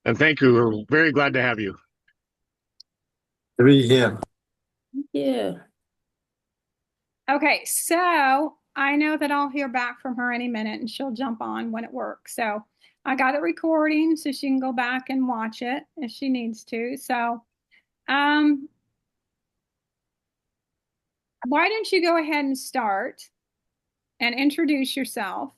And thank you. We're very glad to have you. To be here. Yeah. Okay, so I know that I'll hear back from her any minute and she'll jump on when it works. So I got it recording so she can go back and watch it if she needs to. So, um, why don't you go ahead and start and introduce yourself?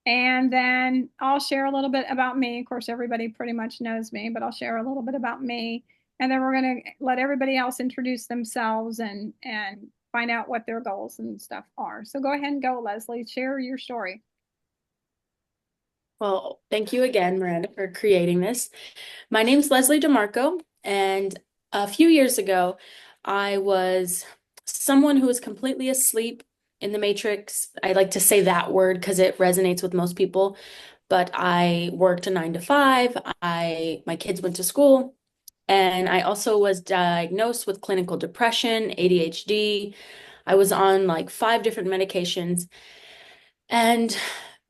And then I'll share a little bit about me. Of course, everybody pretty much knows me, but I'll share a little bit about me. And then we're going to let everybody else introduce themselves and find out what their goals and stuff are. So go ahead and go, Leslie. Share your story. Well, thank you again, Miranda, for creating this. My name is Leslie DeMarco, and a few years ago, I was someone who was completely asleep in the matrix. I like to say that word because it resonates with most people, but I worked a 9 to 5. My kids went to school, and I also was diagnosed with clinical depression, ADHD. I was on like 5 different medications. And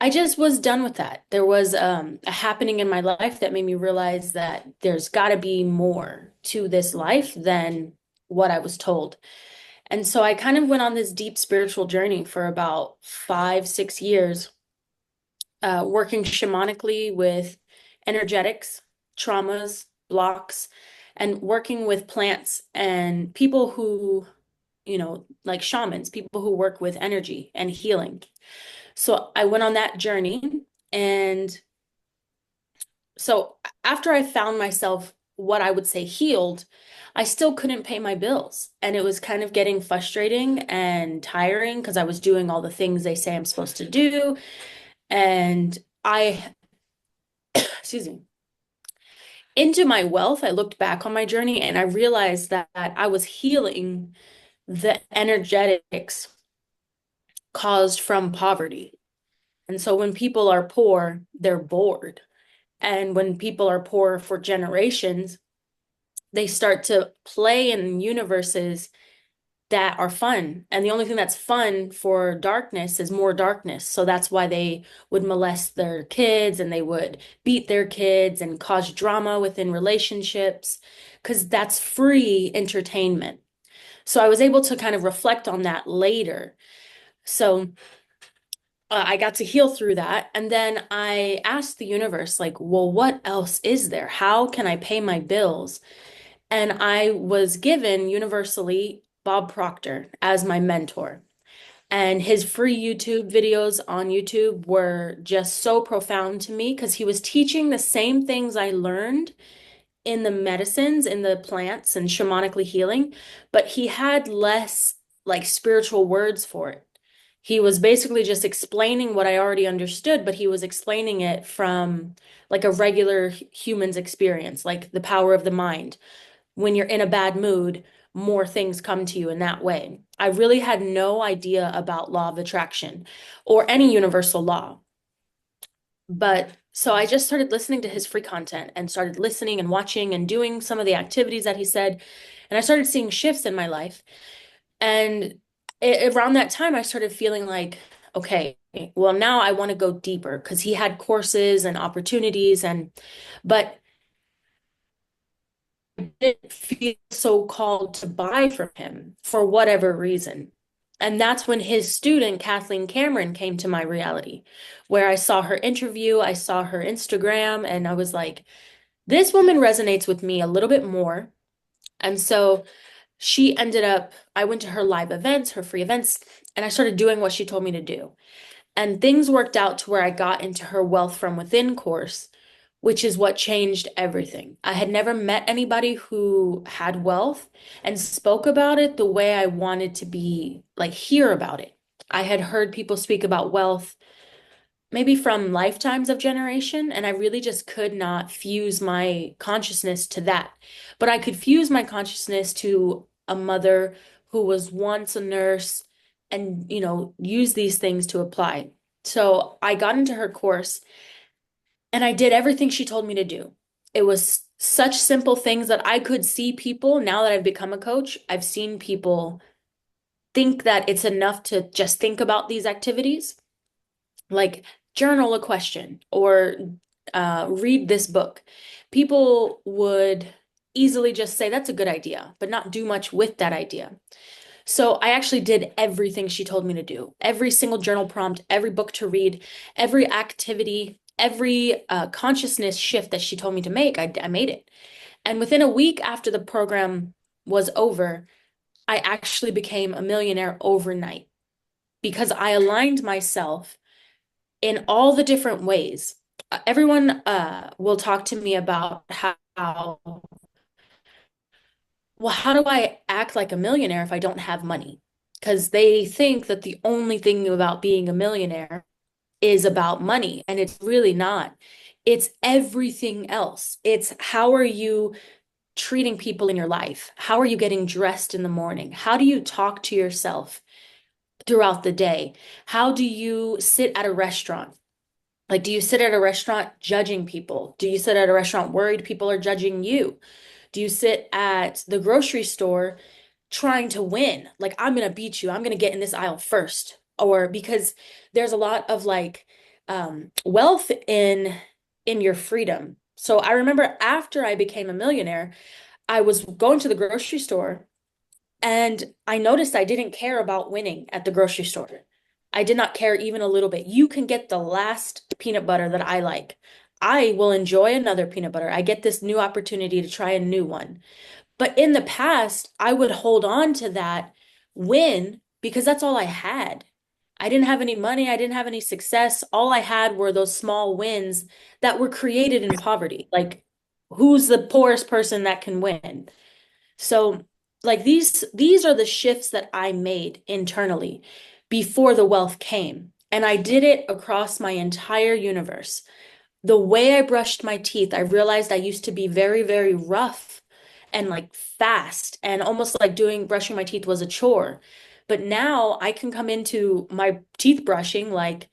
I just was done with that. There was a happening in my life that made me realize that there's got to be more to this life than what I was told. And so I kind of went on this deep spiritual journey for about 5, 6 years, working shamanically with energetics, traumas, blocks, and working with plants and people who, like shamans, people who work with energy and healing. So I went on that journey. And so after I found myself what I would say healed, I still couldn't pay my bills. And it was kind of getting frustrating and tiring because I was doing all the things they say I'm supposed to do. And excuse me, into my wealth, I looked back on my journey and I realized that I was healing the energetics caused from poverty. And so when people are poor, they're bored. And when people are poor for generations, they start to play in universes that are fun. And the only thing that's fun for darkness is more darkness. So that's why they would molest their kids and they would beat their kids and cause drama within relationships, because that's free entertainment. So I was able to kind of reflect on that later. So I got to heal through that. And then I asked the universe, like, well, what else is there? How can I pay my bills? And I was given universally Bob Proctor as my mentor. And his free YouTube videos on YouTube were just so profound to me because he was teaching the same things I learned in the medicines, in the plants and shamanically healing, but he had less like spiritual words for it. He was basically just explaining what I already understood, but he was explaining it from like a regular human's experience, like the power of the mind. When you're in a bad mood, more things come to you in that way. I really had no idea about law of attraction or any universal law. But so I just started listening to his free content and started listening and watching and doing some of the activities that he said. And I started seeing shifts in my life. And around that time, I started feeling like, okay, well, now I want to go deeper because he had courses and opportunities. But I didn't feel so called to buy from him for whatever reason. And that's when his student, Kathleen Cameron, came to my reality, where I saw her interview, I saw her Instagram, and I was like, this woman resonates with me a little bit more. And so she ended up, I went to her live events, her free events, and I started doing what she told me to do. And things worked out to where I got into her Wealth from Within course, which is what changed everything. I had never met anybody who had wealth and spoke about it the way I wanted to be, like, hear about it. I had heard people speak about wealth maybe from lifetimes of generation, and I really just could not fuse my consciousness to that. But I could fuse my consciousness to a mother who was once a nurse and, use these things to apply. So I got into her course and I did everything she told me to do. It was such simple things that I could see people, now that I've become a coach, I've seen people think that it's enough to just think about these activities, like journal a question or read this book, people would easily just say, that's a good idea, but not do much with that idea. So I actually did everything she told me to do. Every single journal prompt, every book to read, every activity, every consciousness shift that she told me to make, I made it. And within a week after the program was over, I actually became a millionaire overnight because I aligned myself in all the different ways. Everyone will talk to me about how, well, how do I act like a millionaire if I don't have money? Because they think that the only thing about being a millionaire is about money, and it's really not. It's everything else. It's how are you treating people in your life? How are you getting dressed in the morning? How do you talk to yourself throughout the day? How do you sit at a restaurant? Like, do you sit at a restaurant judging people? Do you sit at a restaurant worried people are judging you? Do you sit at the grocery store trying to win? Like, I'm gonna beat you. I'm gonna get in this aisle first. Or because there's a lot of like wealth in your freedom. So I remember after I became a millionaire, I was going to the grocery store and I noticed I didn't care about winning at the grocery store. I did not care even a little bit. You can get the last peanut butter that I like. I will enjoy another peanut butter. I get this new opportunity to try a new one. But in the past, I would hold on to that win because that's all I had. I didn't have any money. I didn't have any success. All I had were those small wins that were created in poverty. Like, who's the poorest person that can win? So, like these are the shifts that I made internally before the wealth came. And I did it across my entire universe. The way I brushed my teeth, I realized I used to be very, very rough and like fast and almost like doing brushing my teeth was a chore. But now I can come into my teeth brushing like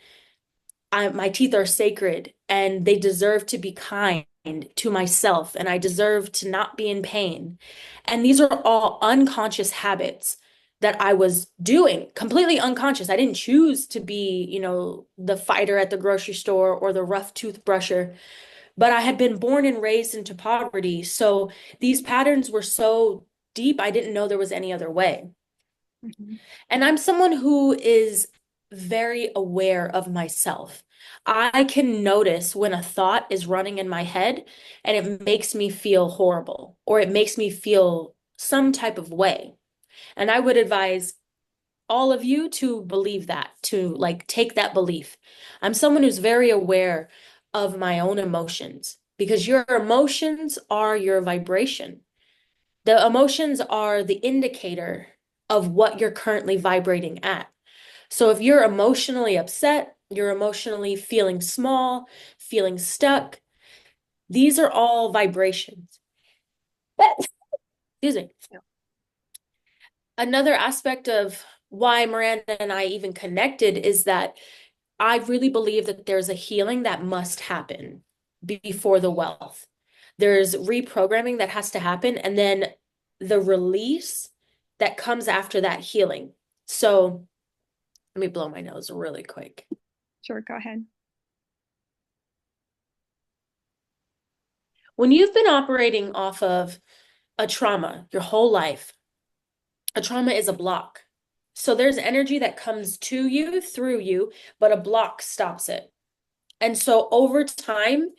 my teeth are sacred and they deserve to be kind to myself and I deserve to not be in pain. And these are all unconscious habits that I was doing, completely unconscious. I didn't choose to be, the fighter at the grocery store or the rough toothbrusher, but I had been born and raised into poverty. So these patterns were so deep, I didn't know there was any other way. Mhm. And I'm someone who is very aware of myself. I can notice when a thought is running in my head and it makes me feel horrible or it makes me feel some type of way. And I would advise all of you to believe that, to like take that belief. I'm someone who's very aware of my own emotions because your emotions are your vibration. The emotions are the indicator of what you're currently vibrating at. So if you're emotionally upset, you're emotionally feeling small, feeling stuck, these are all vibrations. Excuse me. Another aspect of why Miranda and I even connected is that I really believe that there's a healing that must happen before the wealth. There's reprogramming that has to happen, and then the release that comes after that healing. So let me blow my nose really quick. Sure, go ahead. When you've been operating off of a trauma your whole life, a trauma is a block. So there's energy that comes to you, through you, but a block stops it. And so over time,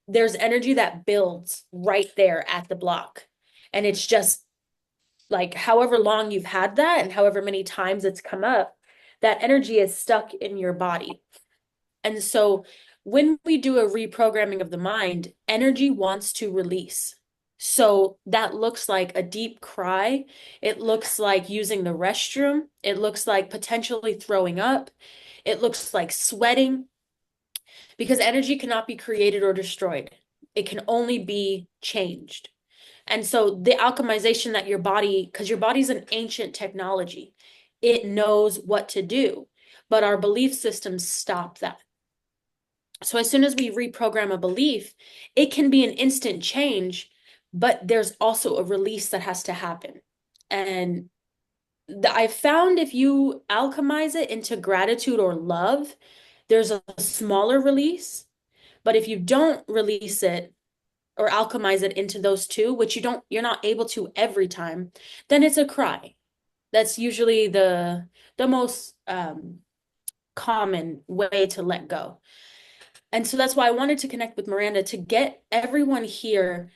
there's energy that builds right there at the block. And it's just like however long you've had that and however many times it's come up, that energy is stuck in your body. And so when we do a reprogramming of the mind, energy wants to release. So that looks like a deep cry. It looks like using the restroom. It looks like potentially throwing up. It looks like sweating because energy cannot be created or destroyed. It can only be changed. And so the alchemization that your body, because your body's an ancient technology, it knows what to do, but our belief systems stop that. So as soon as we reprogram a belief, it can be an instant change, but there's also a release that has to happen. And I found if you alchemize it into gratitude or love, there's a smaller release, But if you don't release it or alchemize it into those two, which you're not able to every time, then it's a cry. That's usually the most common way to let go. And so that's why I wanted to connect with Miranda to get everyone here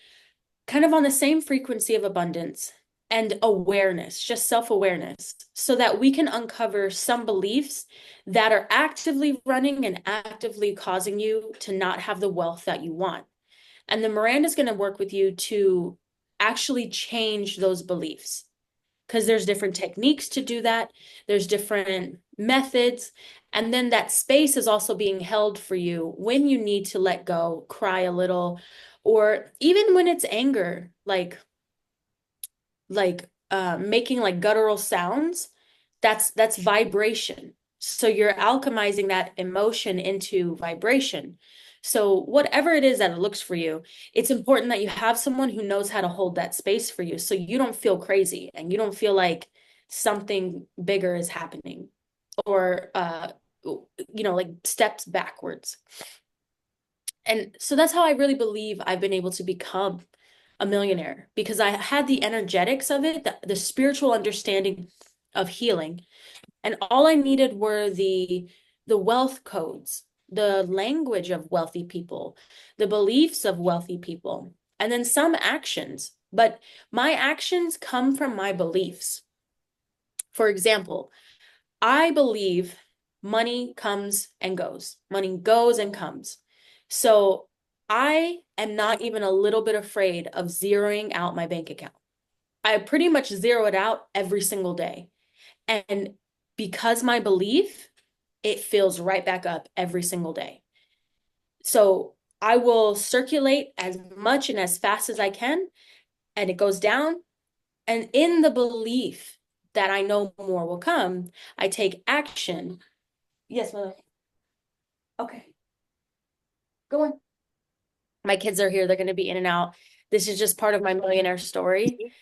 kind of on the same frequency of abundance and awareness, just self-awareness, so that we can uncover some beliefs that are actively running and actively causing you to not have the wealth that you want. And then Miranda's going to work with you to actually change those beliefs because there's different techniques to do that. There's different methods. And then that space is also being held for you when you need to let go, cry a little, or even when it's anger, making like guttural sounds, that's vibration. So you're alchemizing that emotion into vibration. So whatever it is that it looks for you, it's important that you have someone who knows how to hold that space for you so you don't feel crazy and you don't feel like something bigger is happening or like steps backwards. And so that's how I really believe I've been able to become a millionaire because I had the energetics of it, the spiritual understanding of healing. And all I needed were the wealth codes, the language of wealthy people, the beliefs of wealthy people, and then some actions. But my actions come from my beliefs. For example, I believe money comes and goes. Money goes and comes. So I am not even a little bit afraid of zeroing out my bank account. I pretty much zero it out every single day. And because my belief, it fills right back up every single day. So I will circulate as much and as fast as I can, and it goes down. And in the belief that I know more will come, I take action. Yes, mother. Okay, go on. My kids are here. They're going to be in and out. This is just part of my millionaire story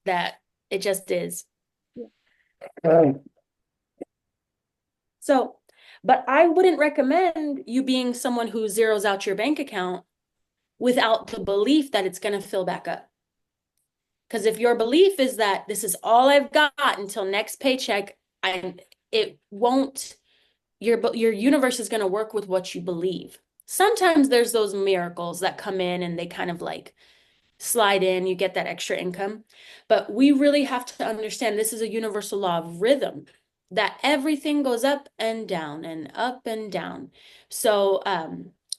that it just is. So, but I wouldn't recommend you being someone who zeroes out your bank account without the belief that it's going to fill back up. Because if your belief is that this is all I've got until next paycheck, it won't, your universe is going to work with what you believe. Sometimes there's those miracles that come in and they kind of like slide in, you get that extra income. But we really have to understand this is a universal law of rhythm, that everything goes up and down and up and down. So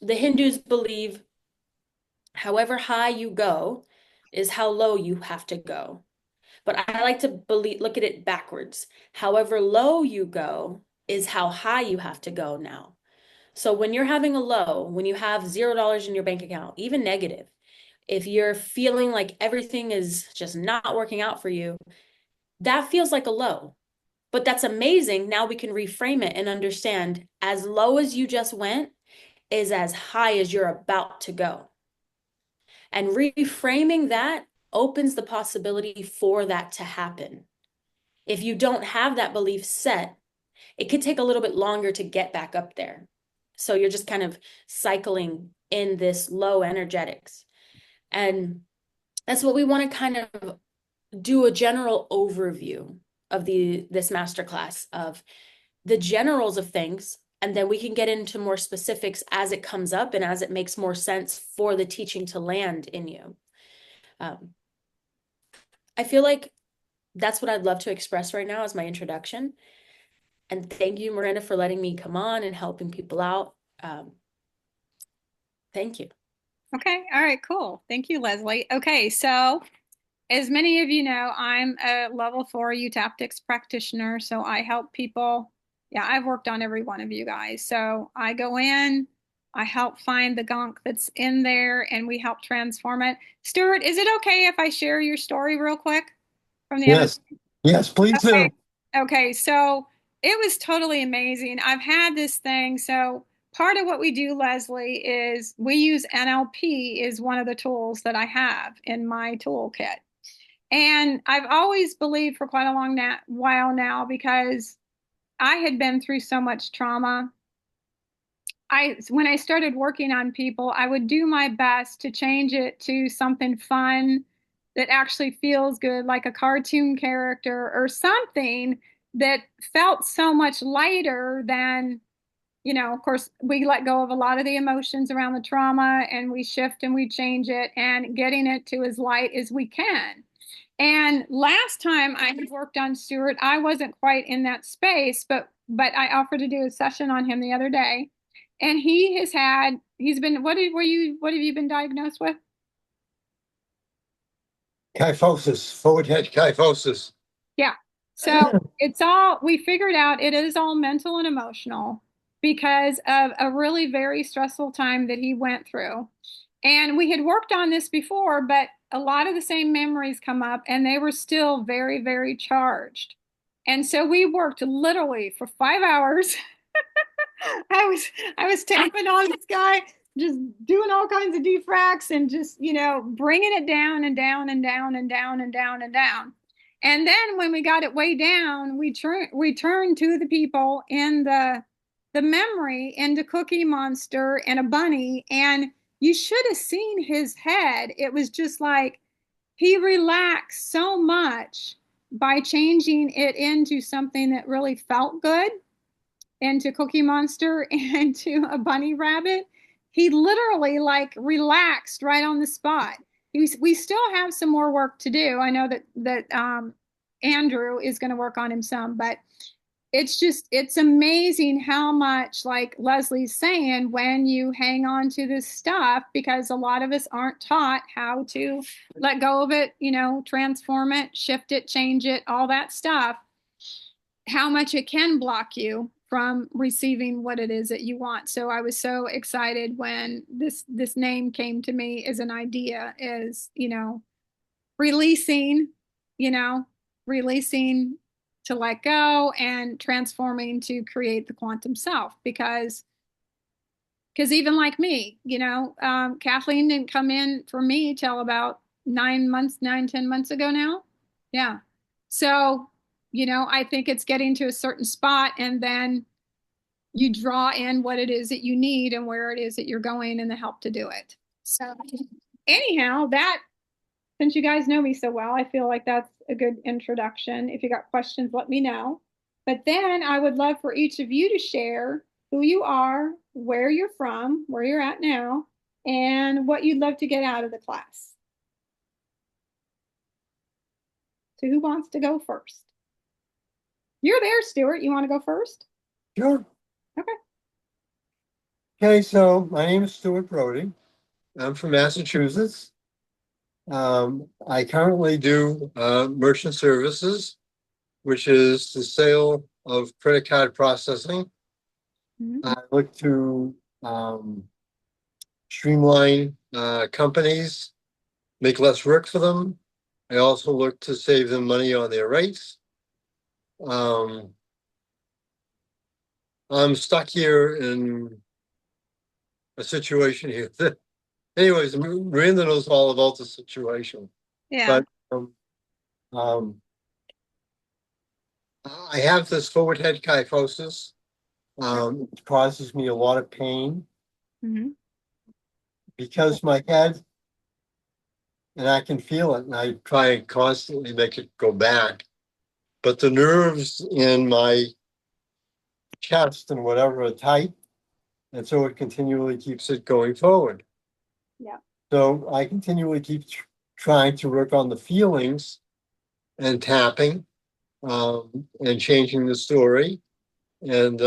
the Hindus believe however high you go is how low you have to go. But I like to look at it backwards. However low you go is how high you have to go now. So when you're having a low, when you have $0 in your bank account, even negative, if you're feeling like everything is just not working out for you, that feels like a low. But that's amazing. Now we can reframe it and understand as low as you just went is as high as you're about to go. And reframing that opens the possibility for that to happen. If you don't have that belief set, it could take a little bit longer to get back up there. So you're just kind of cycling in this low energetics. And that's what we want to kind of do a general overview of this masterclass of the generals of things. And then we can get into more specifics as it comes up and as it makes more sense for the teaching to land in you. I feel like that's what I'd love to express right now as my introduction. And thank you, Miranda, for letting me come on and helping people out. Thank you. Okay. All right, cool. Thank you, Leslie. Okay, so as many of you know, I'm a level 4 eutaptics practitioner. So I help people. Yeah, I've worked on every one of you guys. So I go in, I help find the gunk that's in there, and we help transform it. Stuart, is it okay if I share your story real quick from the other? Yes. Yes, please Okay. do. Okay, so it was totally amazing. I've had this thing. So part of what we do, Leslie, is we use NLP is one of the tools that I have in my toolkit. And I've always believed for quite a while now because I had been through so much trauma. when I started working on people, I would do my best to change it to something fun that actually feels good, like a cartoon character or something that felt so much lighter than, of course, we let go of a lot of the emotions around the trauma and we shift and we change it and getting it to as light as we can. And last time I had worked on Stuart, I wasn't quite in that space, but I offered to do a session on him the other day. And he's been, what have you been diagnosed with? Kyphosis, forward head kyphosis. Yeah. So we figured out it is all mental and emotional because of a really very stressful time that he went through. And we had worked on this before, but a lot of the same memories come up and they were still very, very charged. And so we worked literally for 5 hours. I was tapping on this guy, just doing all kinds of defracts and just, bringing it down and down and down and down and down and down. And then when we got it way down, we turned to the people in the memory into Cookie Monster and a bunny. And you should have seen his head. It was just like he relaxed so much by changing it into something that really felt good, into Cookie Monster and to a bunny rabbit. He literally like relaxed right on the spot. We still have some more work to do. I know that Andrew is going to work on him some, but it's amazing how much, like Leslie's saying, when you hang on to this stuff, because a lot of us aren't taught how to let go of it, transform it, shift it, change it, all that stuff, how much it can block you from receiving what it is that you want. So I was so excited when this name came to me as an idea, is, releasing, you know, releasing to let go and transforming to create the quantum self. Because even like me, Kathleen didn't come in for me till about 10 months ago now. Yeah. So, I think it's getting to a certain spot and then you draw in what it is that you need and where it is that you're going and the help to do it. So anyhow, since you guys know me so well, I feel like that's a good introduction. If you got questions, let me know. But then I would love for each of you to share who you are, where you're from, where you're at now, and what you'd love to get out of the class. So who wants to go first? You're there, Stuart. You want to go first? Sure. Okay. Okay, so my name is Stuart Brody. I'm from Massachusetts. I currently do merchant services, which is the sale of credit card processing. I look to streamline companies, make less work for them. I also look to save them money on their rates. I'm stuck here in a situation here. Anyways, Miranda knows all about the situation. Yeah. But I have this forward head kyphosis. It causes me a lot of pain because my head, and I can feel it, and I try and constantly make it go back. But the nerves in my chest and whatever are tight, and so it continually keeps it going forward. Yeah. So I continually keep trying to work on the feelings and tapping and changing the story and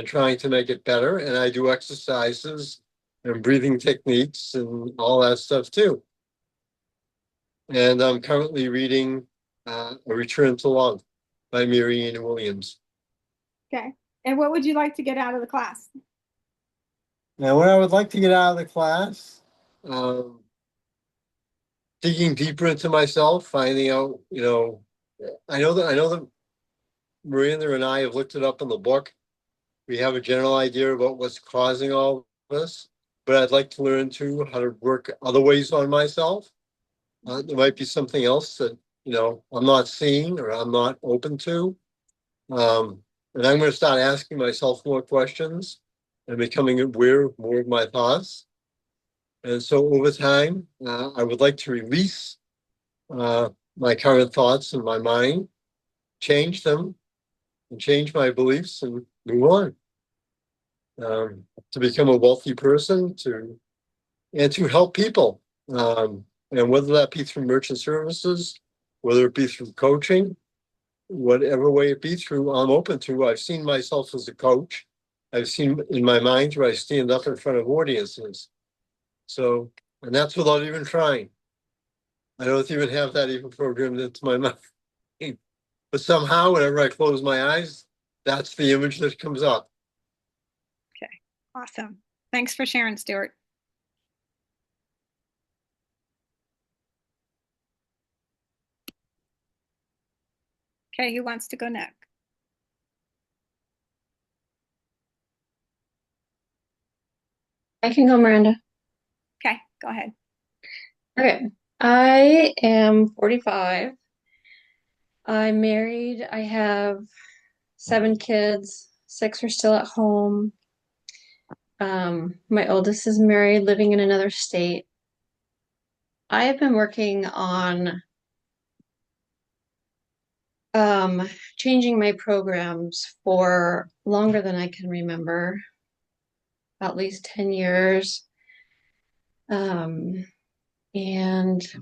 trying to make it better. And I do exercises and breathing techniques and all that stuff too. And I'm currently reading A Return to Love by Marianne Williams. Okay. And what would you like to get out of the class? Now, what I would like to get out of the class, digging deeper into myself, finding out, I know that Miranda and I have looked it up in the book. We have a general idea about what's causing all this, but I'd like to learn too how to work other ways on myself. There might be something else that, I'm not seeing or I'm not open to. And I'm going to start asking myself more questions and becoming aware of more of my thoughts. And so over time, I would like to release my current thoughts in my mind, change them, and change my beliefs and move on. To become a wealthy person, and to help people. And whether that be through merchant services, whether it be through coaching, whatever way it be through, I'm open to. I've seen myself as a coach. I've seen in my mind where I stand up in front of audiences. So, and that's without even trying. I don't even have that even programmed into my mind. But somehow, whenever I close my eyes, that's the image that comes up. Okay, awesome. Thanks for sharing, Stuart. Okay, who wants to go next? I can go, Miranda. Okay, go ahead. Okay. I am 45. I'm married. I have 7 kids. 6 are still at home. My oldest is married, living in another state. I have been working on changing my programs for longer than I can remember, at least 10 years. And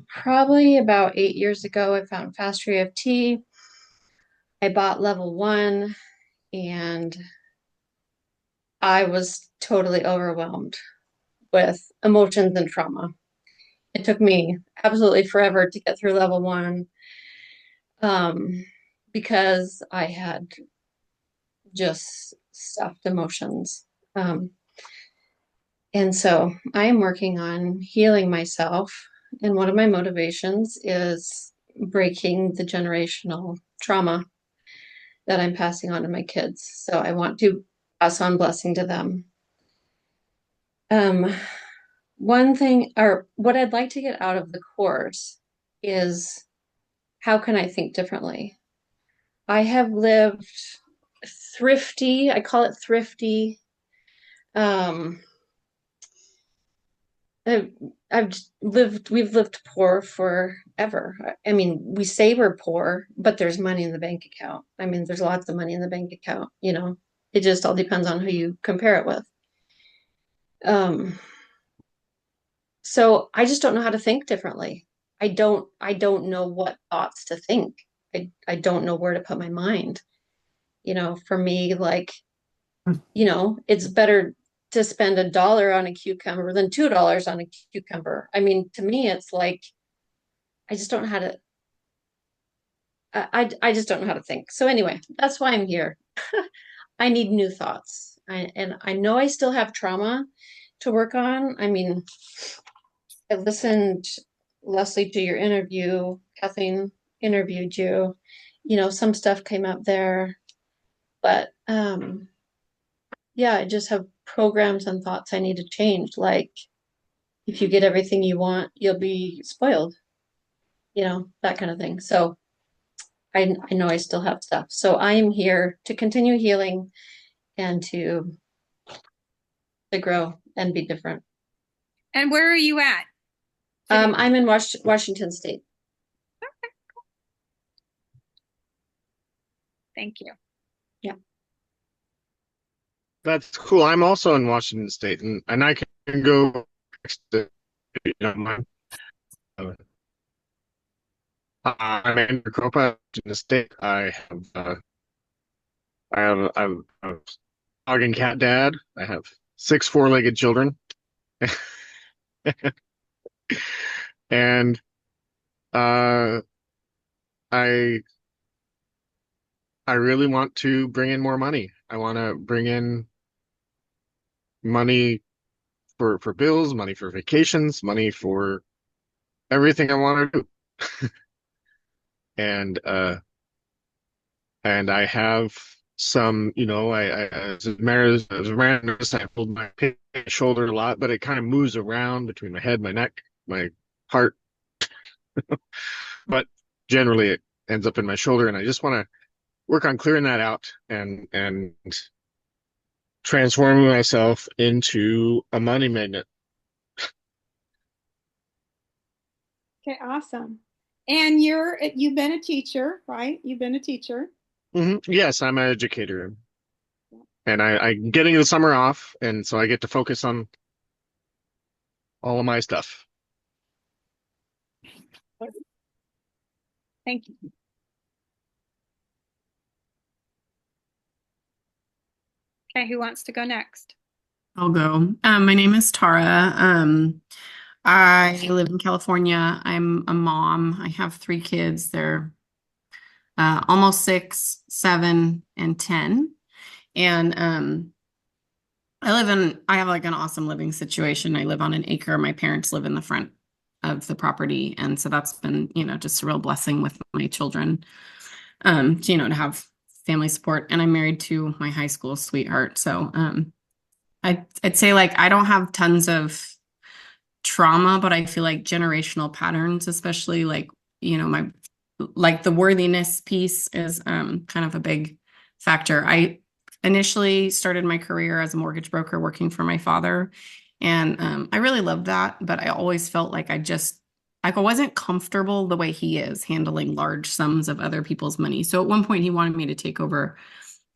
probably about 8 years ago, I found Fast EFT. I bought level 1 and I was totally overwhelmed with emotions and trauma. It took me absolutely forever to get through level 1 because I had just stuffed emotions. And so I am working on healing myself. And one of my motivations is breaking the generational trauma that I'm passing on to my kids. So I want to pass on blessing to them. One thing, or what I'd like to get out of the course is how can I think differently? I have lived thrifty, I call it thrifty. Um, we've lived poor forever. I mean, we say we're poor, but there's money in the bank account. I mean, there's lots of money in the bank account, you know. It just all depends on who you compare it with. So I just don't know how to think differently. I don't know what thoughts to think. I don't know where to put my mind. You know, for me, like, it's better to spend $1 on a cucumber than $2 on a cucumber. I mean, to me, it's like I just don't know how to I just don't know how to think. So anyway, that's why I'm here. I need new thoughts. And I know I still have trauma to work on. I mean, I listened, Leslie, to your interview. Kathleen interviewed you. You know, some stuff came up there, but yeah, I just have programs and thoughts I need to change. Like, if you get everything you want, you'll be spoiled. You know, that kind of thing. So I know I still have stuff. So I am here to continue healing and to grow and be different. And where are you at? I'm in Washington State. Thank you. Yeah. That's cool. I'm also in Washington State, and I can go next to, uh, I'm Andrew Copa, Washington State. I'm a dog and cat dad. I have 6 4-legged children, and uh, I I really want to bring in more money. I want to bring in money for bills, money for vacations, money for everything I want to do. And I have some, as a man, I hold my shoulder a lot, but it kind of moves around between my head, my neck, my heart. But generally it ends up in my shoulder, and I just want to work on clearing that out and transforming myself into a money magnet. Okay, awesome. And you've been a teacher, right? You've been a teacher. Yes, I'm an educator, and I'm getting the summer off, and so I get to focus on all of my stuff. Thank you. Okay, who wants to go next? I'll go. My name is Tara. I live in California. I'm a mom. I have three kids. They're almost 6, 7, and 10. And I have like an awesome living situation. I live on an acre. My parents live in the front of the property. And so that's been, just a real blessing with my children, to have family support. And I'm married to my high school sweetheart. So I'd say like I don't have tons of trauma, but I feel like generational patterns, especially like, my like the worthiness piece is kind of a big factor. I initially started my career as a mortgage broker working for my father, and I really loved that, but I always felt like I wasn't comfortable the way he is handling large sums of other people's money. So at one point he wanted me to take over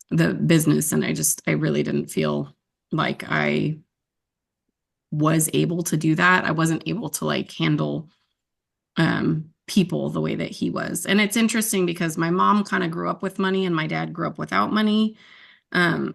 the business, and I really didn't feel like I was able to do that. I wasn't able to like handle people the way that he was. And it's interesting because my mom kind of grew up with money and my dad grew up without money.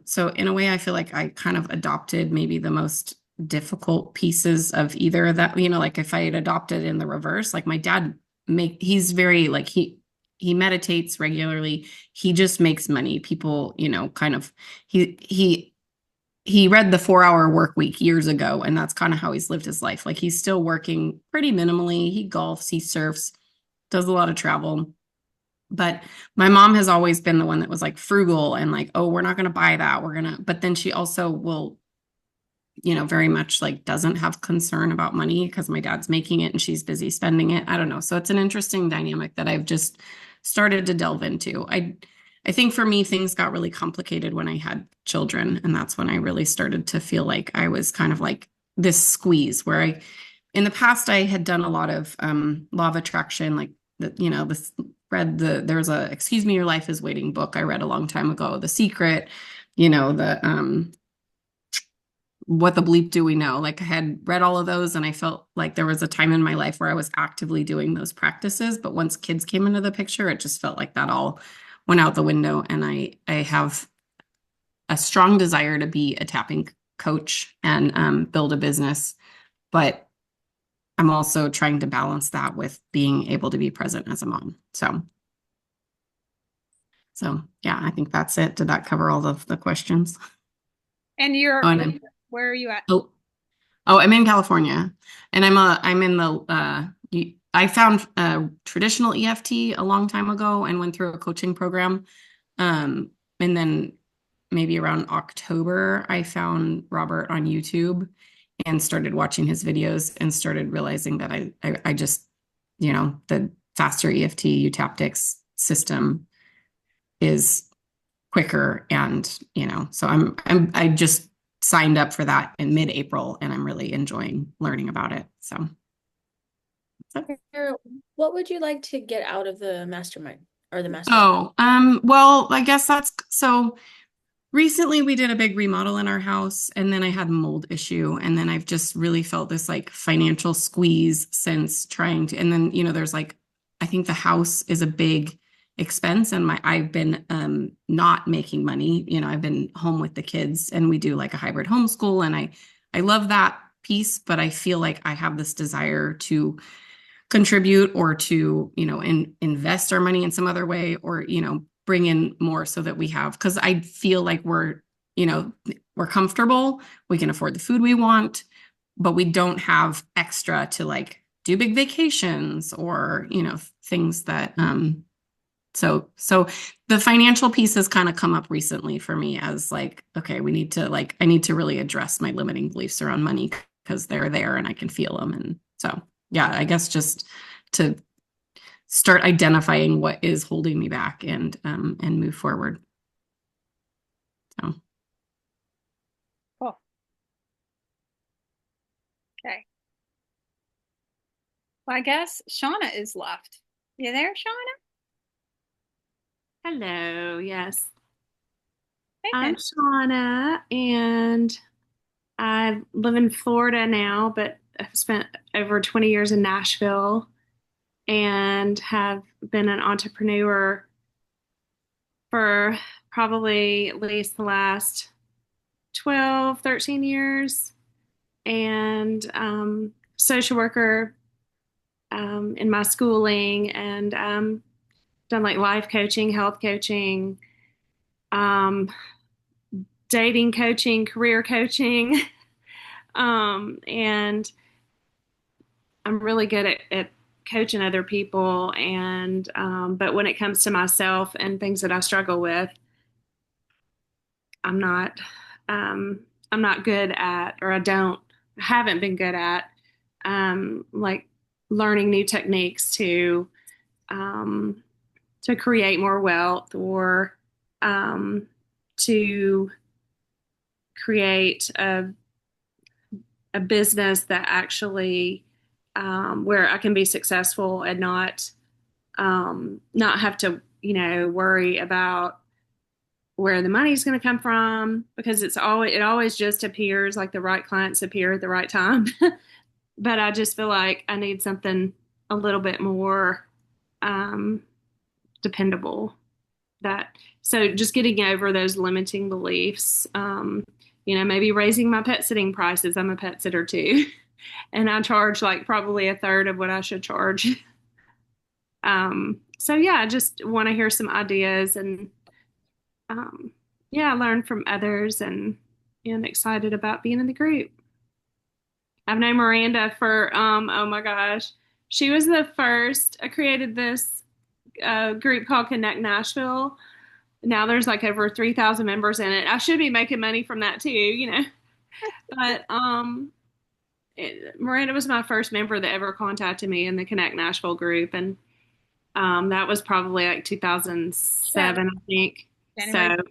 So in a way, I feel like I kind of adopted maybe the most difficult pieces of either of that, like if I had adopted in the reverse, like my dad he's very like he meditates regularly. He just makes money. People, kind of he read the 4-Hour Work Week years ago, and that's kind of how he's lived his life. Like he's still working pretty minimally. He golfs, he surfs, does a lot of travel. But my mom has always been the one that was like frugal and like, oh, we're not going to buy that. But then she also will, very much like doesn't have concern about money because my dad's making it and she's busy spending it. I don't know. So it's an interesting dynamic that I've just started to delve into. I think for me, things got really complicated when I had children. And that's when I really started to feel like I was kind of like this squeeze where in the past, I had done a lot of law of attraction, like, there's a Excuse Me, Your Life is Waiting book I read a long time ago, The Secret, the What the Bleep Do We Know? Like I had read all of those and I felt like there was a time in my life where I was actively doing those practices. But once kids came into the picture, it just felt like that all went out the window. And I have a strong desire to be a tapping coach and build a business. But I'm also trying to balance that with being able to be present as a mom. So yeah, I think that's it. Did that cover all of the questions? And Oh, and where are you at? I'm in California, and I'm in the I found traditional EFT a long time ago and went through a coaching program. And then maybe around October, I found Robert on YouTube and started watching his videos and started realizing that I just, the faster EFT Utaptics system is quicker. And, so I just signed up for that in mid-April and I'm really enjoying learning about it. So. Sarah, what would you like to get out of the mastermind or the mastermind? Well, I guess that's so recently we did a big remodel in our house and then I had a mold issue and then I've just really felt this like financial squeeze since trying to, and then, there's like, I think the house is a big expense and I've been not making money. I've been home with the kids and we do like a hybrid homeschool and I love that piece, but I feel like I have this desire to contribute or to, invest our money in some other way or, bring in more so that we have, because I feel like we're comfortable, we can afford the food we want, but we don't have extra to like do big vacations or, things that, so the financial piece has kind of come up recently for me as like, okay, I need to really address my limiting beliefs around money because they're there and I can feel them. And so, yeah, I guess just to start identifying what is holding me back and move forward. So. Well, I guess Shauna is left. You there, Shauna? Hello, yes. Hey, I'm honey. Shauna, and I live in Florida now, but I've spent over 20 years in Nashville and have been an entrepreneur for probably at least the last 12, 13 years, and social worker in my schooling, and done like life coaching, health coaching, um, dating coaching, career coaching. And I'm really good at coaching other people. And, but when it comes to myself and things that I struggle with, I'm not, um, I'm not good at, or haven't been good at, like learning new techniques um, to create more wealth, or, um, to create a business that actually where I can be successful and not have to worry about where the money's going to come from, because it always just appears like the right clients appear at the right time. But I just feel like I need something a little bit more um, dependable. That so just getting over those limiting beliefs. Maybe raising my pet sitting prices. I'm a pet sitter too. And I charge like probably a third of what I should charge. So yeah, I just want to hear some ideas, and um, yeah, learn from others, and excited about being in the group. I've known Miranda for oh my gosh, she was the first. I created this group called Connect Nashville. Now there's like over 3,000 members in it. I should be making money from that too. But Miranda was my first member that ever contacted me in the Connect Nashville group, and that was probably like 2007, I think. January. So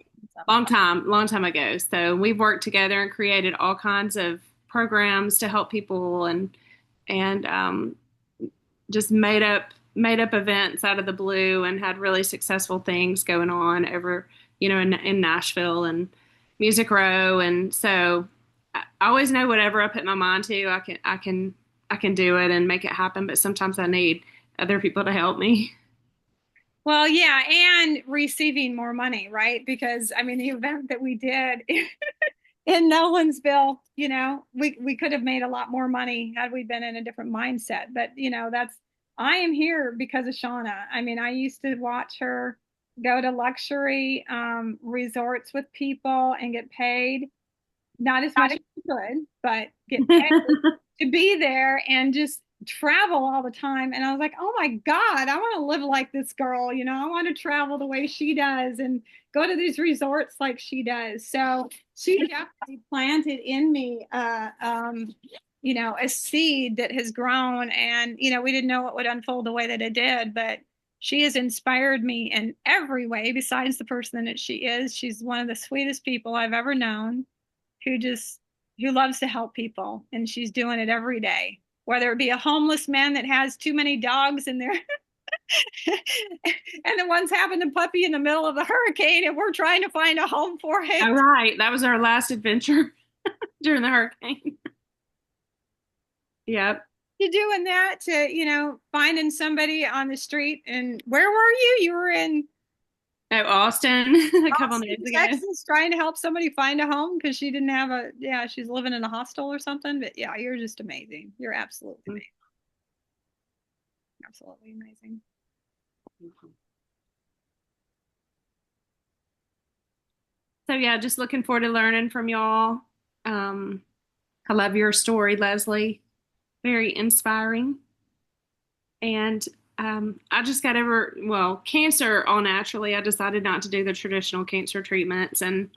long time ago. So we've worked together and created all kinds of programs to help people, and just made up events out of the blue, and had really successful things going on over, in Nashville and Music Row. And so I always know whatever I put my mind to, I can do it and make it happen. But sometimes I need other people to help me. Well, yeah, and receiving more money, right? Because I mean, the event that we did in Nolensville, we could have made a lot more money had we been in a different mindset. But I am here because of Shauna. I mean, I used to watch her go to luxury resorts with people and get paid, not as much as she could, but get paid to be there and just travel all the time. And I was like, oh my God, I want to live like this girl. I want to travel the way she does and go to these resorts like she does. So she definitely planted in me, a seed that has grown. And, we didn't know it would unfold the way that it did, but she has inspired me in every way besides the person that she is. She's one of the sweetest people I've ever known, who loves to help people, and she's doing it every day, whether it be a homeless man that has too many dogs in there and the one's having a puppy in the middle of a hurricane and we're trying to find a home for him. All right, that was our last adventure during the hurricane. Yep. You're doing that to finding somebody on the street. And where were you? You were in Austin a couple days ago. Texas, trying to help somebody find a home because she didn't have she's living in a hostel or something. But yeah, you're just amazing. You're absolutely amazing. Absolutely amazing. So yeah, just looking forward to learning from y'all. I love your story, Leslie. Very inspiring. And I just got over, cancer all naturally. I decided not to do the traditional cancer treatments, and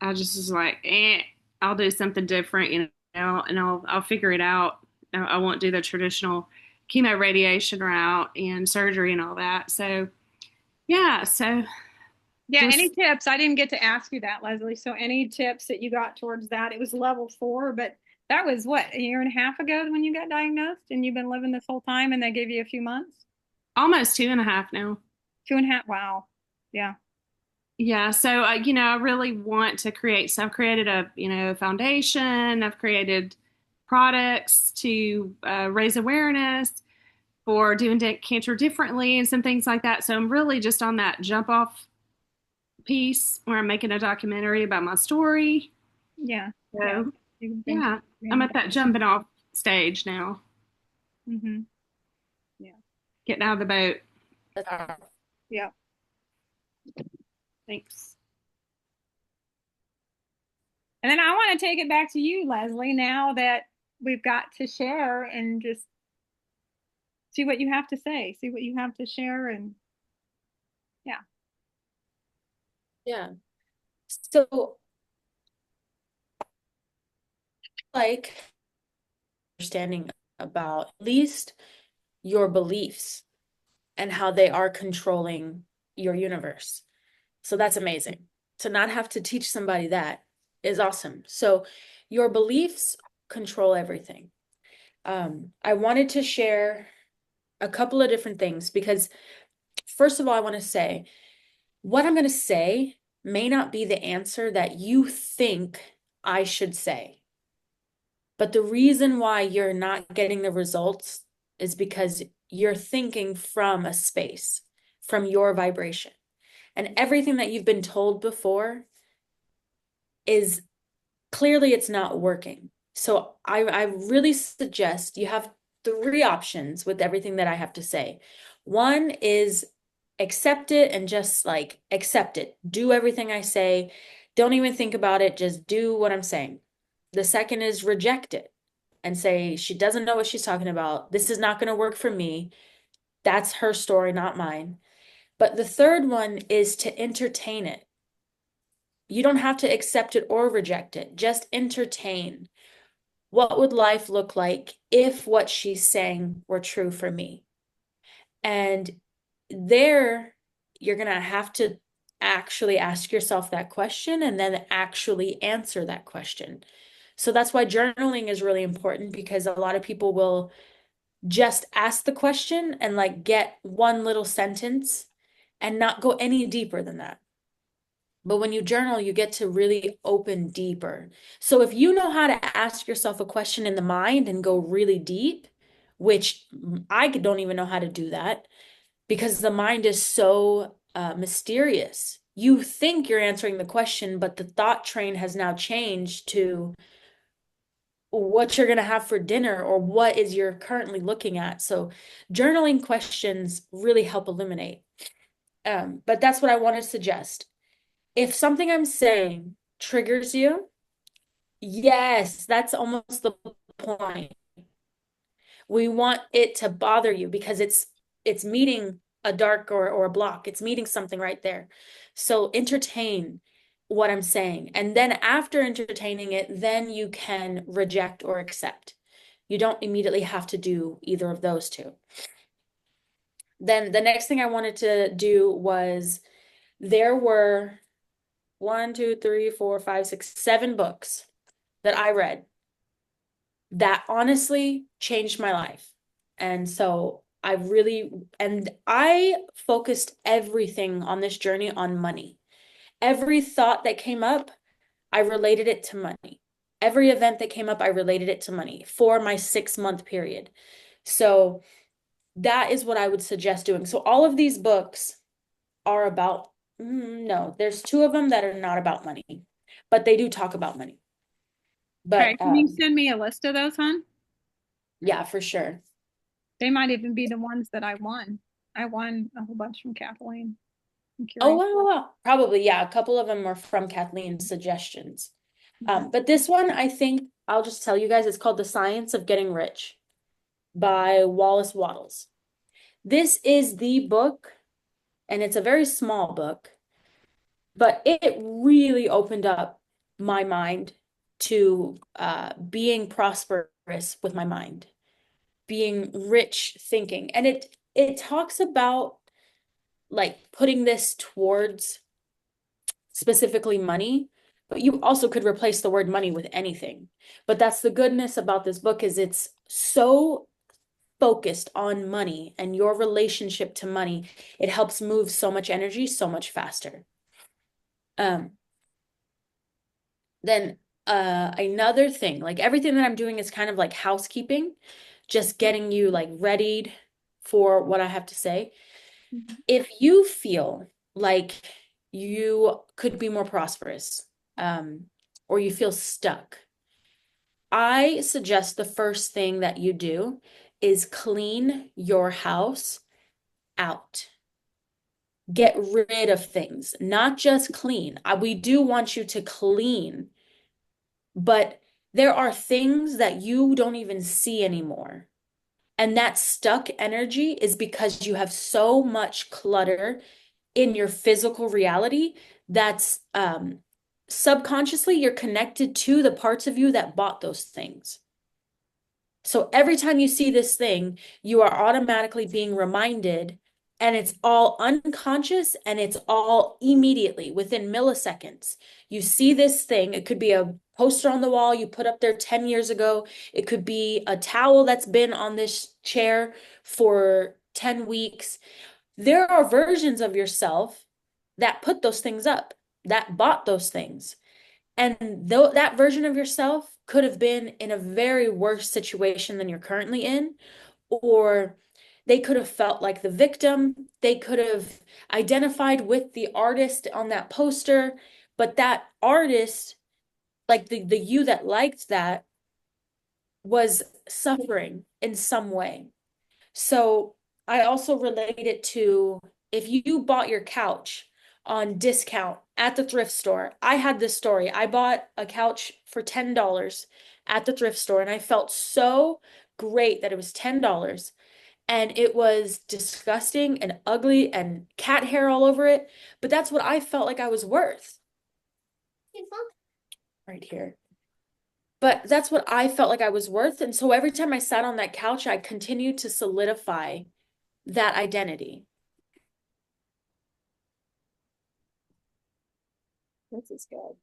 I just was like, I'll do something different, and I'll figure it out. I won't do the traditional chemo radiation route and surgery and all that. So yeah, yeah. Any tips? I didn't get to ask you that, Leslie. So any tips that you got towards that? It was level 4, but That was what, a year and a half ago when you got diagnosed, and you've been living this whole time, and they gave you a few months? Almost 2.5 now. 2.5. Wow. Yeah. Yeah, so I really want to create. So I've created a foundation. I've created products to raise awareness for doing cancer differently and some things like that. So I'm really just on that jump off piece where I'm making a documentary about my story. Yeah. Yeah. So You've been yeah, I'm doing at that jumping off stage now, Mm-hmm. Yeah. getting out of the boat. Yeah. Thanks. And then I want to take it back to you, Leslie, now that we've got to share and just see what you have to say, see what you have to share. And yeah. Yeah. So, like, understanding about at least your beliefs and how they are controlling your universe. So that's amazing. To not have to teach somebody that is awesome. So your beliefs control everything. I wanted to share a couple of different things because, first of all, I want to say what I'm going to say may not be the answer that you think I should say. But the reason why you're not getting the results is because you're thinking from a space, from your vibration. And everything that you've been told before is clearly it's not working. So I really suggest you have three options with everything that I have to say. One is accept it and just like accept it. Do everything I say. Don't even think about it. Just do what I'm saying. The second is reject it and say, she doesn't know what she's talking about. This is not going to work for me. That's her story, not mine. But the third one is to entertain it. You don't have to accept it or reject it. Just entertain. What would life look like if what she's saying were true for me? And there, you're going to have to actually ask yourself that question and then actually answer that question. So that's why journaling is really important, because a lot of people will just ask the question and like get one little sentence and not go any deeper than that. But when you journal, you get to really open deeper. So if you know how to ask yourself a question in the mind and go really deep, which I don't even know how to do that because the mind is so mysterious. You think you're answering the question, but the thought train has now changed to what you're going to have for dinner or what is you're currently looking at. So journaling questions really help illuminate. But that's what I want to suggest. If something I'm saying triggers you, yes, that's almost the point. We want it to bother you because it's meeting a dark or a block. It's meeting something right there. So entertain what I'm saying. And then after entertaining it, then you can reject or accept. You don't immediately have to do either of those two. Then the next thing I wanted to do was there were 1, 2, 3, 4, 5, 6, 7 books that I read that honestly changed my life. And so I focused everything on this journey on money. Every thought that came up, I related it to money. Every event that came up, I related it to money for my 6-month period. So that is what I would suggest doing. So all of these books are about, no, there's 2 of them that are not about money, but they do talk about money. Okay. But Can you send me a list of those, hon? yeah, for sure. They might even be the ones that I won. I won a whole bunch from Kathleen. I'm Oh, curious. wow. Probably, yeah. A couple of them are from Kathleen's suggestions. But this one, I think I'll just tell you guys, it's called The Science of Getting Rich by Wallace Wattles. This is the book, and it's a very small book, but it really opened up my mind to being prosperous with my mind, being rich thinking. And it talks about like putting this towards specifically money, you also could replace the word money with anything. But that's the goodness about this book is it's so focused on money and your relationship to money. It helps move so much energy so much faster. Then another thing, like everything that I'm doing is kind of like housekeeping, just getting you like readied for what I have to say. If you feel like you could be more prosperous, or you feel stuck, I suggest the first thing that you do is clean your house out. Get rid of things, not just clean. We do want you to clean, but there are things that you don't even see anymore. And that stuck energy is because you have so much clutter in your physical reality that's subconsciously you're connected to the parts of you that bought those things. So every time you see this thing, you are automatically being reminded, and it's all unconscious and it's all immediately within milliseconds. You see this thing, it could be a poster on the wall you put up there 10 years ago. It could be a towel that's been on this chair for 10 weeks. There are versions of yourself that put those things up, that bought those things. And though that version of yourself could have been in a very worse situation than you're currently in, or they could have felt like the victim. They could have identified with the artist on that poster, but that artist, like the you that liked that, was suffering in some way. So I also relate it to if you bought your couch on discount at the thrift store. I had this story. I bought a couch for $10 at the thrift store, and I felt so great that it was $10. And it was disgusting and ugly and cat hair all over it. But that's what I felt like I was worth. Right here. But that's what I felt like I was worth. And so every time I sat on that couch, I continued to solidify that identity. This is good.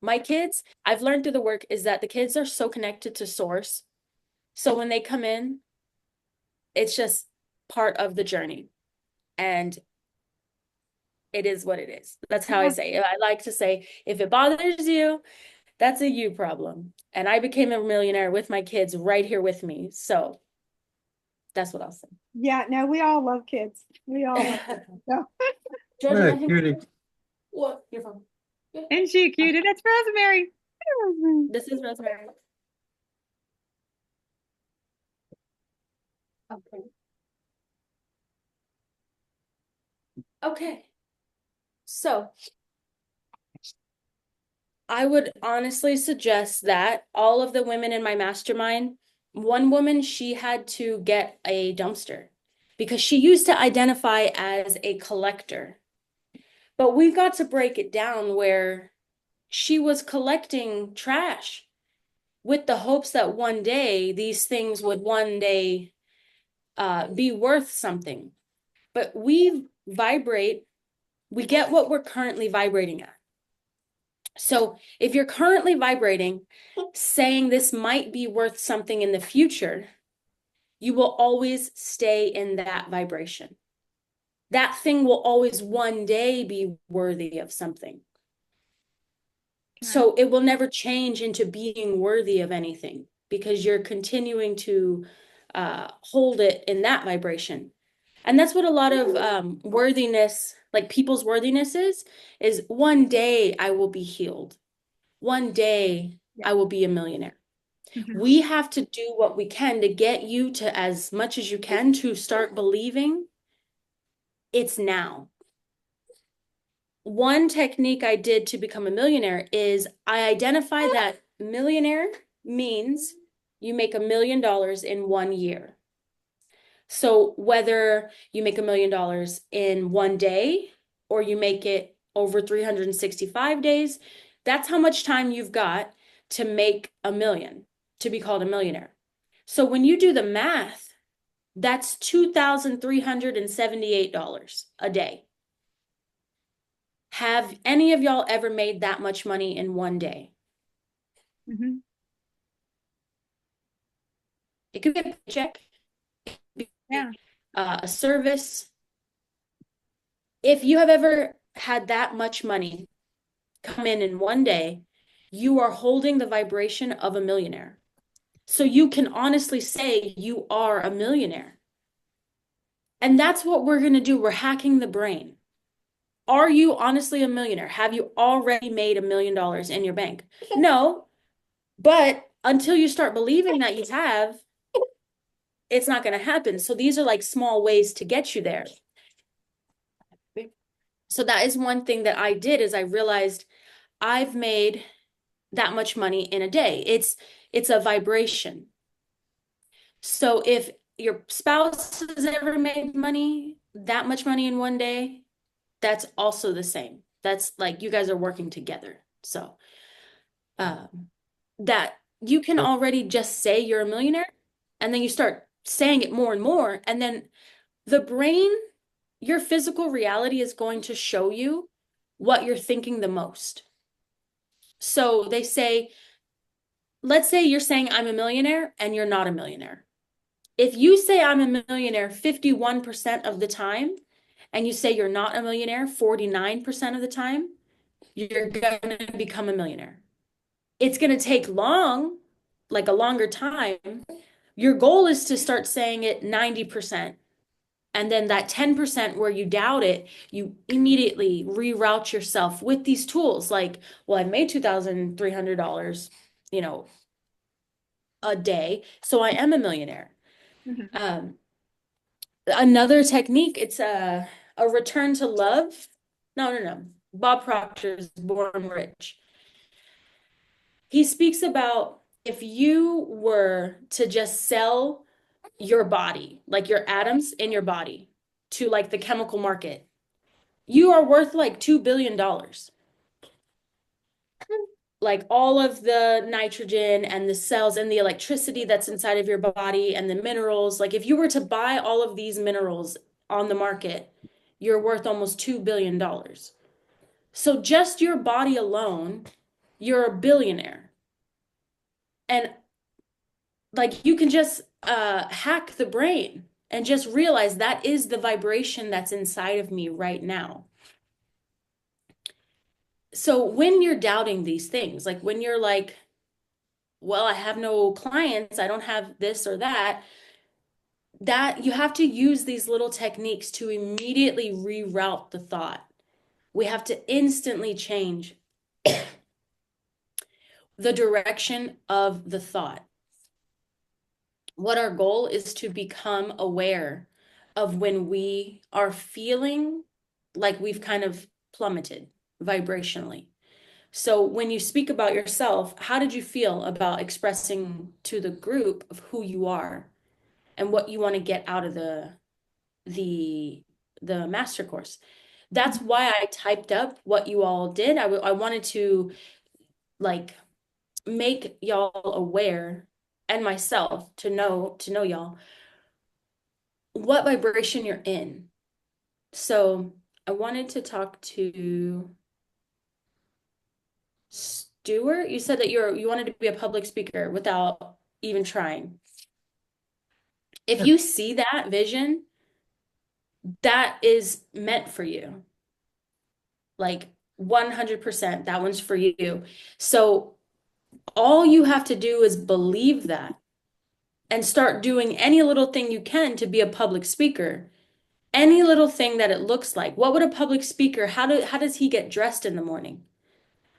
My kids, I've learned through the work is that the kids are so connected to source. So when they come in, it's just part of the journey. And it is what it is. That's how I say it. I like to say, if it bothers you, that's a you problem. And I became a millionaire with my kids right here with me. So that's what I'll say. Yeah, no, we all love kids. We all love kids. So. Georgia, Right, let him- Judy. What? Your phone. Isn't she cute? That's Rosemary. Rosemary. This is Rosemary. Okay. Okay. So I would honestly suggest that all of the women in my mastermind, one woman, she had to get a dumpster because she used to identify as a collector. But we've got to break it down where she was collecting trash with the hopes that one day these things would one day be worth something. But we vibrate, we get what we're currently vibrating at. So if you're currently vibrating, saying this might be worth something in the future, you will always stay in that vibration. That thing will always one day be worthy of something. So it will never change into being worthy of anything because you're continuing to hold it in that vibration. And that's what a lot of worthiness, like people's worthiness is one day I will be healed. One day I will be a millionaire. We have to do what we can to get you to as much as you can to start believing it's now. One technique I did to become a millionaire is I identify that millionaire means you make $1 million in 1 year. So whether you make $1 million in 1 day or you make it over 365 days, that's how much time you've got to make $1 million, to be called a millionaire. So when you do the math, That's $2,378 a day. Have any of y'all ever made that much money in one day? Mm-hmm. It could be a paycheck, Yeah. a service. If you have ever had that much money come in one day, you are holding the vibration of a millionaire. So you can honestly say you are a millionaire. And that's what we're going to do. We're hacking the brain. Are you honestly a millionaire? Have you already made $1 million in your bank? No, but until you start believing that you have, it's not going to happen. So these are like small ways to get you there. So that is one thing that I did is I realized I've made that much money in a day. It's a vibration. So if your spouse has ever made money, that much money in one day, that's also the same. That's like you guys are working together. So that you can already just say you're a millionaire and then you start saying it more and more. And then the brain, your physical reality is going to show you what you're thinking the most. So they say, let's say you're saying I'm a millionaire and you're not a millionaire. If you say I'm a millionaire 51% of the time and you say you're not a millionaire 49% of the time, you're going to become a millionaire. It's going to take like a longer time. Your goal is to start saying it 90%. And then that 10% where you doubt it, you immediately reroute yourself with these tools like, well, I've made $2,300, a day, so I am a millionaire. Mm-hmm. Another technique, it's a return to love. No. Bob Proctor's Born Rich. He speaks about if you were to just sell your body, like your atoms in your body, to like the chemical market, you are worth like $2 billion. Like all of the nitrogen and the cells and the electricity that's inside of your body and the minerals. Like if you were to buy all of these minerals on the market, you're worth almost $2 billion. So just your body alone, you're a billionaire. And like you can just hack the brain and just realize that is the vibration that's inside of me right now. So when you're doubting these things, like when you're like, well, I have no clients, I don't have this or that, that you have to use these little techniques to immediately reroute the thought. We have to instantly change the direction of the thought. What our goal is to become aware of when we are feeling like we've kind of plummeted vibrationally. So when you speak about yourself, how did you feel about expressing to the group of who you are and what you want to get out of the the master course? That's why I typed up what you all did. I wanted to like make y'all aware and myself to know y'all what vibration you're in. So I wanted to talk to Stuart. You said that you wanted to be a public speaker without even trying. If you see that vision, that is meant for you. Like 100%, that one's for you. So all you have to do is believe that and start doing any little thing you can to be a public speaker. Any little thing that it looks like. What would a public speaker, how does he get dressed in the morning?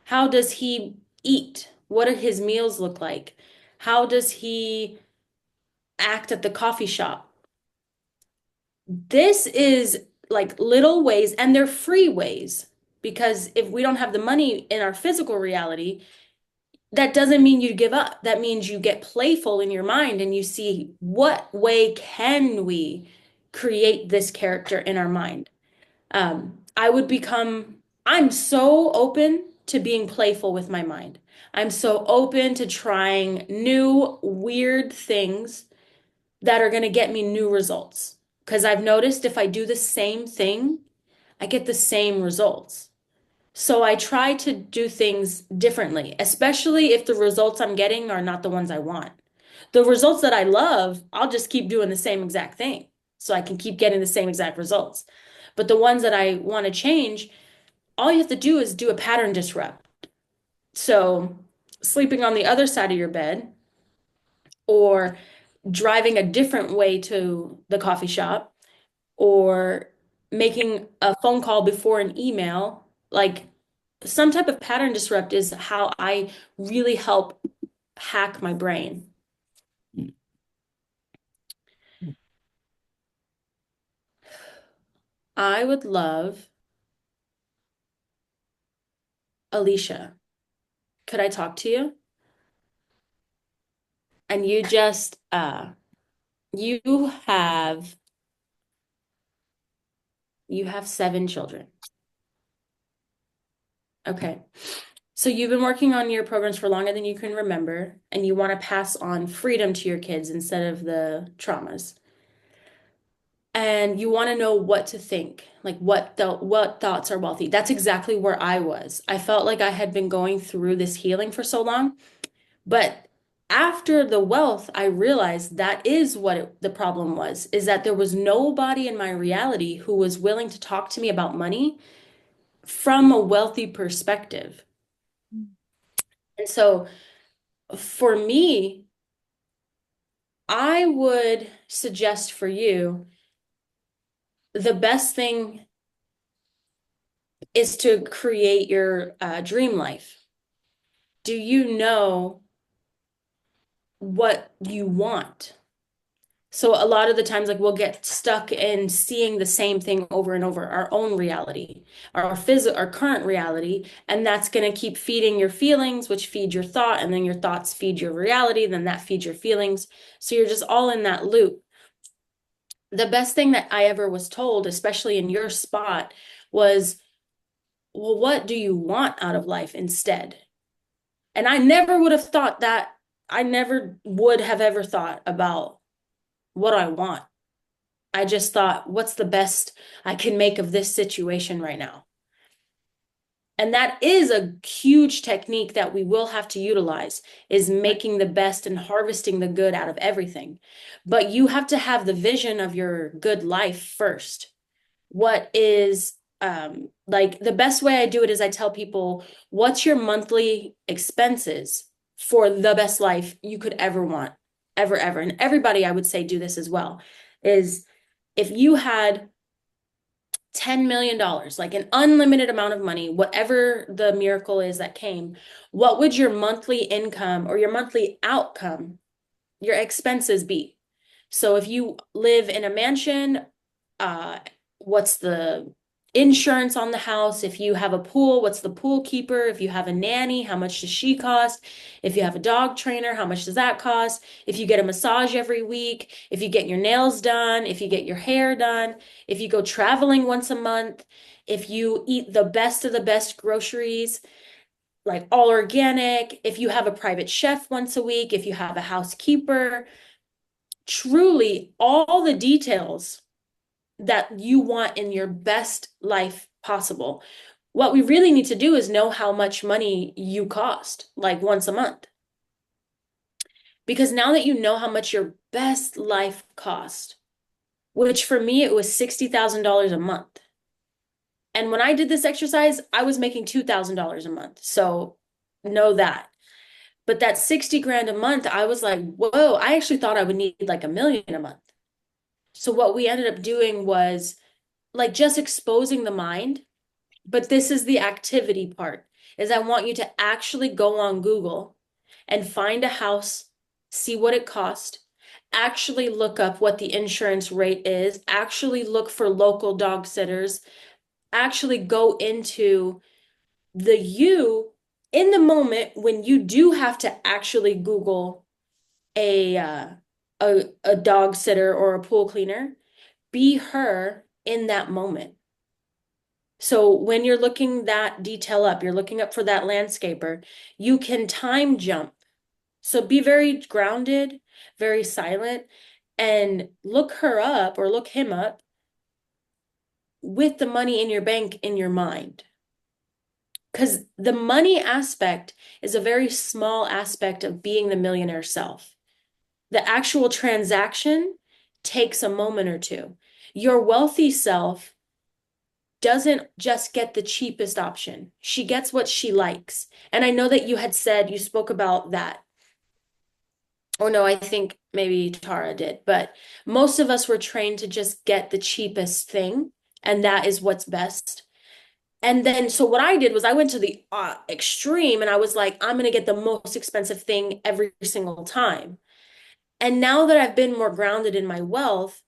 How does he eat? What do his meals look like? How does he act at the coffee shop? This is like little ways, and they're free ways, because if we don't have the money in our physical reality, that doesn't mean you give up. That means you get playful in your mind and you see what way can we create this character in our mind. I'm so open to being playful with my mind. I'm so open to trying new, weird things that are going to get me new results. Because I've noticed if I do the same thing, I get the same results. So I try to do things differently, especially if the results I'm getting are not the ones I want. The results that I love, I'll just keep doing the same exact thing so I can keep getting the same exact results. But the ones that I want to change, all you have to do is do a pattern disrupt. So sleeping on the other side of your bed or driving a different way to the coffee shop or making a phone call before an email, like some type of pattern disrupt is how I really help hack my brain. I would love Alicia. Could I talk to you? And you have you have 7 children. Okay. So you've been working on your programs for longer than you can remember, and you want to pass on freedom to your kids instead of the traumas. And you want to know what to think, like what thoughts are wealthy. That's exactly where I was. I felt like I had been going through this healing for so long, but after the wealth, I realized that is what the problem was, is that there was nobody in my reality who was willing to talk to me about money from a wealthy perspective. And so for me, I would suggest for you the best thing is to create your dream life. Do you know what you want? So a lot of the times, like we'll get stuck in seeing the same thing over and over, our own reality, our current reality, and that's going to keep feeding your feelings, which feed your thought, and then your thoughts feed your reality, then that feeds your feelings. So you're just all in that loop. The best thing that I ever was told, especially in your spot, was, well, what do you want out of life instead? And I never would have thought that. I never would have ever thought about what I want. I just thought, what's the best I can make of this situation right now? And that is a huge technique that we will have to utilize, is making the best and harvesting the good out of everything. But you have to have the vision of your good life first. What is like the best way I do it is I tell people, what's your monthly expenses for the best life you could ever want, ever, ever. And everybody, I would say, do this as well, is if you had $10 million, like an unlimited amount of money, whatever the miracle is that came, what would your monthly income or your monthly outcome, your expenses be? So if you live in a mansion, uh, what's the insurance on the house? If you have a pool, what's the pool keeper? If you have a nanny, how much does she cost? If you have a dog trainer, how much does that cost? If you get a massage every week, if you get your nails done, if you get your hair done, if you go traveling once a month, if you eat the best of the best groceries, like all organic, if you have a private chef once a week, if you have a housekeeper, truly all the details that you want in your best life possible. What we really need to do is know how much money you cost, like once a month. Because now that you know how much your best life cost, which for me, it was $60,000 a month. And when I did this exercise, I was making $2,000 a month. So know that. But that 60 grand a month, I was like, whoa, I actually thought I would need like 1 million a month. So what we ended up doing was like just exposing the mind. But this is the activity part, is I want you to actually go on Google and find a house, see what it cost, actually look up what the insurance rate is, actually look for local dog sitters, actually go into the you in the moment when you do have to actually Google a a dog sitter or a pool cleaner, be her in that moment. So when you're looking that detail up, you're looking up for that landscaper, you can time jump. So be very grounded, very silent, and look her up or look him up with the money in your bank in your mind. Because the money aspect is a very small aspect of being the millionaire self. The actual transaction takes a moment or two. Your wealthy self doesn't just get the cheapest option. She gets what she likes. And I know that you had said you spoke about that. Or no, I think maybe Tara did, but most of us were trained to just get the cheapest thing, and that is what's best. And then, so what I did was I went to the extreme and I was like, I'm going to get the most expensive thing every single time. And now that I've been more grounded in my wealth,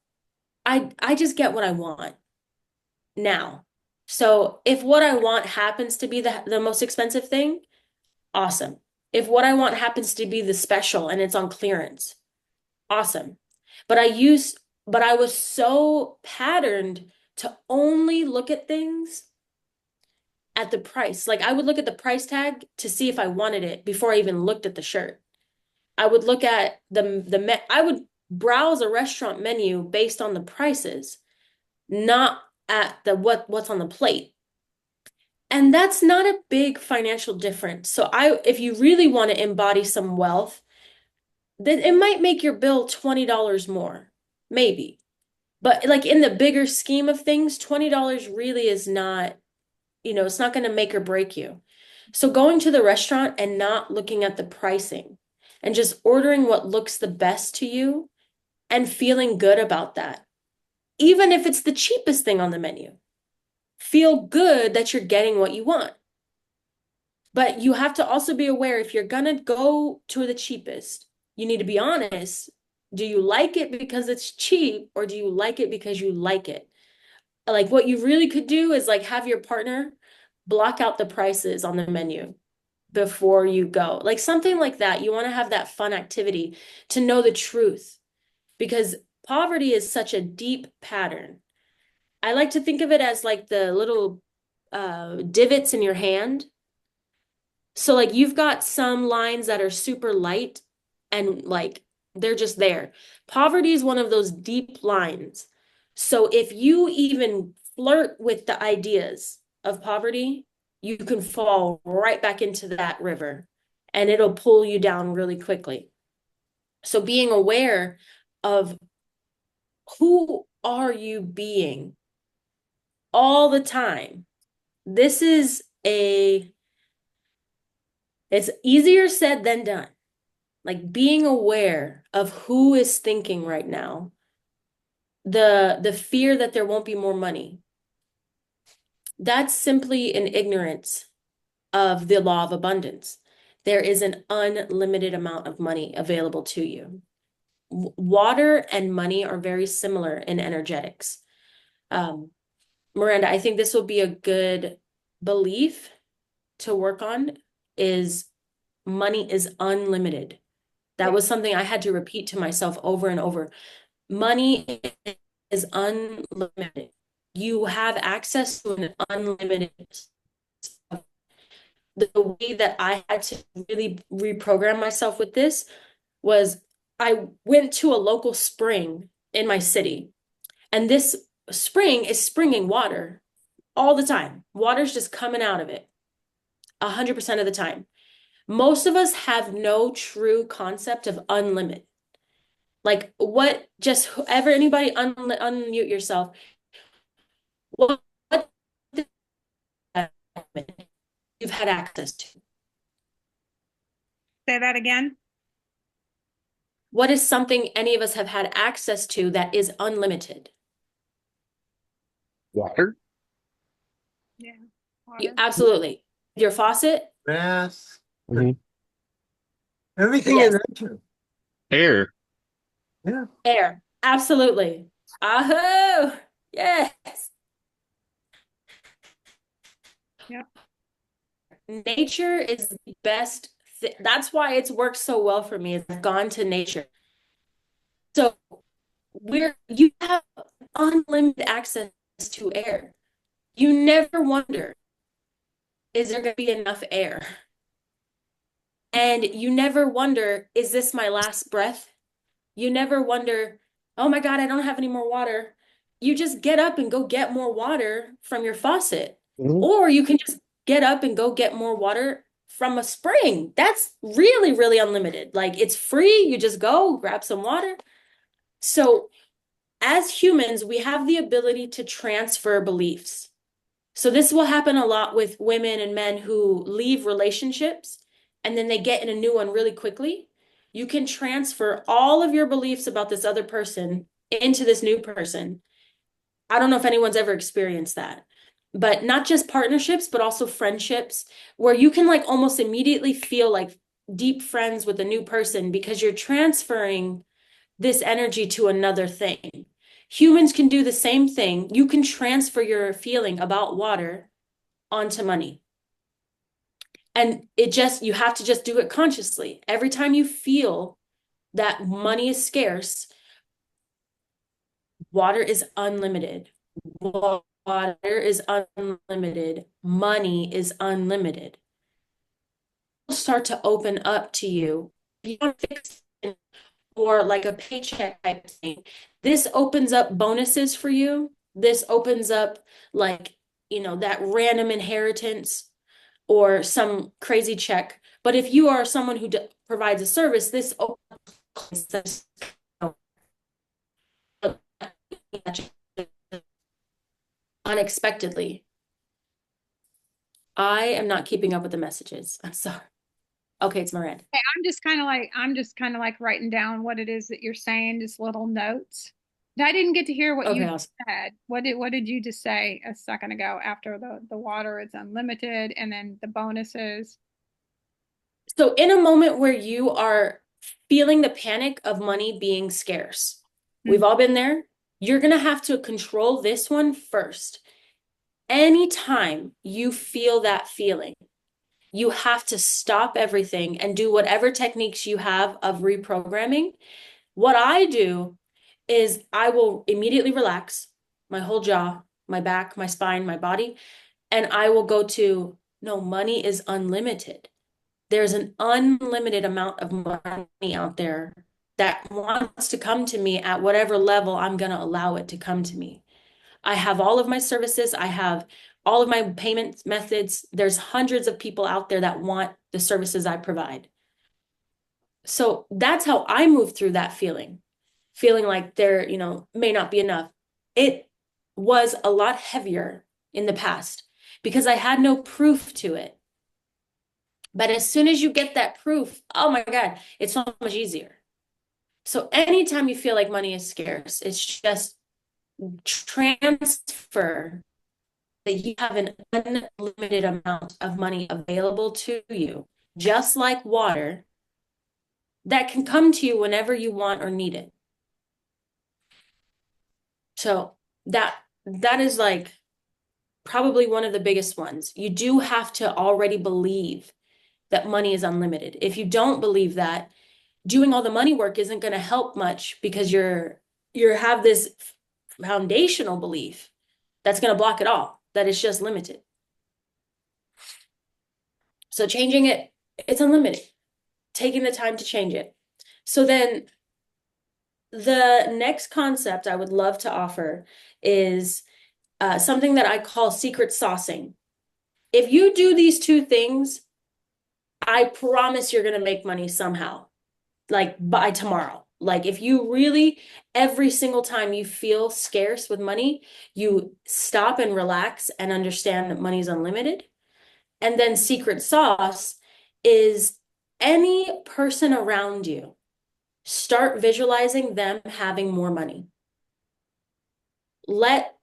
I just get what I want now. So if what I want happens to be the most expensive thing, awesome. If what I want happens to be the special and it's on clearance, awesome. But but I was so patterned to only look at things at the price. Like I would look at the price tag to see if I wanted it before I even looked at the shirt. I would look at I would browse a restaurant menu based on the prices, not at the what's on the plate. And that's not a big financial difference. So if you really want to embody some wealth, then it might make your bill $20 more, maybe. But like in the bigger scheme of things, $20 really is not, it's not going to make or break you. So going to the restaurant and not looking at the pricing and just ordering what looks the best to you and feeling good about that. Even if it's the cheapest thing on the menu, feel good that you're getting what you want. But you have to also be aware if you're going to go to the cheapest, you need to be honest. Do you like it because it's cheap or do you like it because you like it? Like what you really could do is like have your partner block out the prices on the menu before you go. Like something like that. You want to have that fun activity to know the truth because poverty is such a deep pattern. I like to think of it as like the little divots in your hand. So like you've got some lines that are super light and like they're just there. Poverty is one of those deep lines. So if you even flirt with the ideas of poverty, you can fall right back into that river and it'll pull you down really quickly. So being aware of who are you being all the time. This is it's easier said than done. Like being aware of who is thinking right now, the fear that there won't be more money. That's simply an ignorance of the law of abundance. There is an unlimited amount of money available to you. Water and money are very similar in energetics. Miranda, I think this will be a good belief to work on is money is unlimited. That was something I had to repeat to myself over and over. Money is unlimited. You have access to an unlimited. The way that I had to really reprogram myself with this was I went to a local spring in my city, and this spring is springing water all the time. Water's just coming out of it 100% of the time. Most of us have no true concept of unlimited. Like what, just whoever, anybody unmute yourself. What you've had access to? Say that again. What is something any of us have had access to that is unlimited? Water. Yeah. Water. Absolutely. Your faucet? Grass, Mhm. everything Yes. in nature. Air. Yeah. Air. Absolutely. Oh, yes. Yeah. Nature is the best. That's why it's worked so well for me. Is I've gone to nature. So you have unlimited access to air. You never wonder, is there going to be enough air? And you never wonder, is this my last breath? You never wonder, oh my God, I don't have any more water. You just get up and go get more water from your faucet. Mhm. Or you can just get up and go get more water from a spring. That's really, really unlimited. Like it's free. You just go grab some water. So as humans, we have the ability to transfer beliefs. So this will happen a lot with women and men who leave relationships and then they get in a new one really quickly. You can transfer all of your beliefs about this other person into this new person. I don't know if anyone's ever experienced that, but not just partnerships, but also friendships where you can like almost immediately feel like deep friends with a new person because you're transferring this energy to another thing. Humans can do the same thing. You can transfer your feeling about water onto money. And you have to just do it consciously. Every time you feel that money is scarce, water is unlimited. Water is unlimited. Money is unlimited. Start to open up to you. You don't fix it or like a paycheck type thing. This opens up bonuses for you. This opens up like, that random inheritance or some crazy check. But if you are someone who provides a service, this opens this unexpectedly. I am not keeping up with the messages. I'm sorry. Okay, it's Miranda. Okay, I'm just kind of like writing down what it is that you're saying, just little notes. I didn't get to hear what Okay, you awesome. said. What did you just say a second ago after the water is unlimited and then the bonuses? So in a moment where you are feeling the panic of money being scarce, we've Mhm. all been there. You're gonna have to control this one first. Anytime you feel that feeling, you have to stop everything and do whatever techniques you have of reprogramming. What I do is I will immediately relax my whole jaw, my back, my spine, my body, and I will go to, no, money is unlimited. There's an unlimited amount of money out there that wants to come to me at whatever level I'm going to allow it to come to me. I have all of my services. I have all of my payment methods. There's hundreds of people out there that want the services I provide. So that's how I move through that feeling like there, may not be enough. It was a lot heavier in the past because I had no proof to it. But as soon as you get that proof, oh my God, it's so much easier. So anytime you feel like money is scarce, it's just transfer that you have an unlimited amount of money available to you, just like water, that can come to you whenever you want or need it. So that is like probably one of the biggest ones. You do have to already believe that money is unlimited. If you don't believe that, doing all the money work isn't going to help much because you have this foundational belief that's going to block it all, that it's just limited. So changing it, it's unlimited. Taking the time to change it. So then the next concept I would love to offer is something that I call secret saucing. If you do these two things, I promise you're going to make money somehow, like by tomorrow. Like if you really, every single time you feel scarce with money, you stop and relax and understand that money is unlimited. And then secret sauce is any person around you, start visualizing them having more money. Let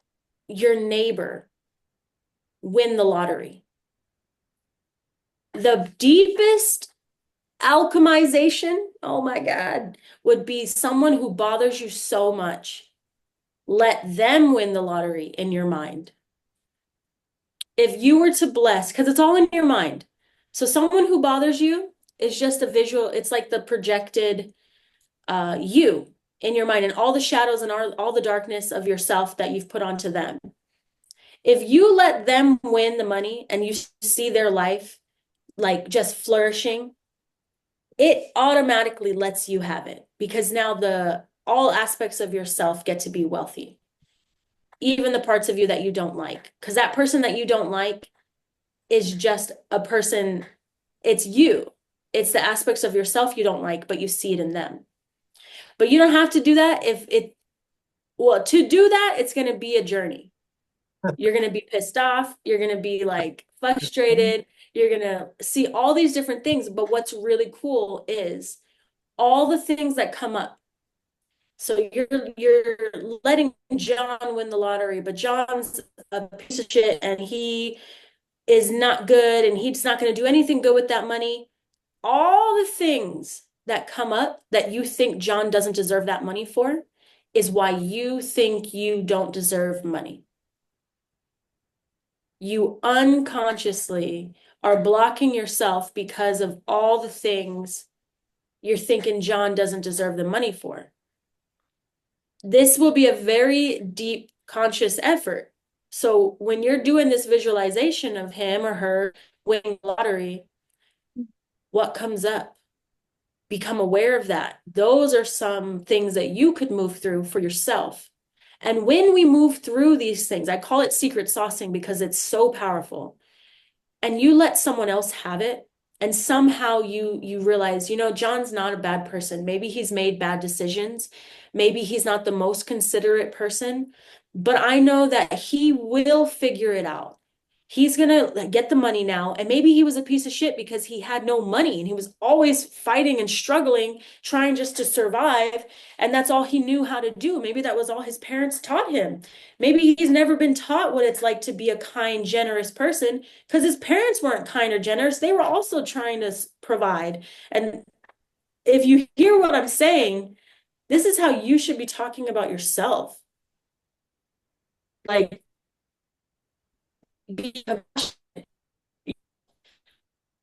your neighbor win the lottery. The deepest alchemization, oh my God, would be someone who bothers you so much. Let them win the lottery in your mind. If you were to bless, because it's all in your mind. So someone who bothers you is just a visual, it's like the projected you in your mind and all the shadows and all the darkness of yourself that you've put onto them. If you let them win the money and you see their life like just flourishing, it automatically lets you have it because now all aspects of yourself get to be wealthy, even the parts of you that you don't like. Because that person that you don't like is just a person, it's you. It's the aspects of yourself you don't like, but you see it in them. But you don't have to do that if it, well, to do that, it's going to be a journey. You're going to be pissed off. You're going to be like frustrated. You're going to see all these different things. But what's really cool is all the things that come up. So you're letting John win the lottery, but John's a piece of shit and he is not good and he's not going to do anything good with that money. All the things that come up that you think John doesn't deserve that money for is why you think you don't deserve money. You unconsciously are blocking yourself because of all the things you're thinking John doesn't deserve the money for. This will be a very deep conscious effort. So when you're doing this visualization of him or her winning the lottery, what comes up? Become aware of that. Those are some things that you could move through for yourself. And when we move through these things, I call it secret saucing because it's so powerful. And you let someone else have it, and somehow you realize, John's not a bad person. Maybe he's made bad decisions. Maybe he's not the most considerate person, but I know that he will figure it out. He's gonna get the money now. And maybe he was a piece of shit because he had no money and he was always fighting and struggling, trying just to survive. And that's all he knew how to do. Maybe that was all his parents taught him. Maybe he's never been taught what it's like to be a kind, generous person because his parents weren't kind or generous. They were also trying to provide. And if you hear what I'm saying, this is how you should be talking about yourself. Like, be compassionate.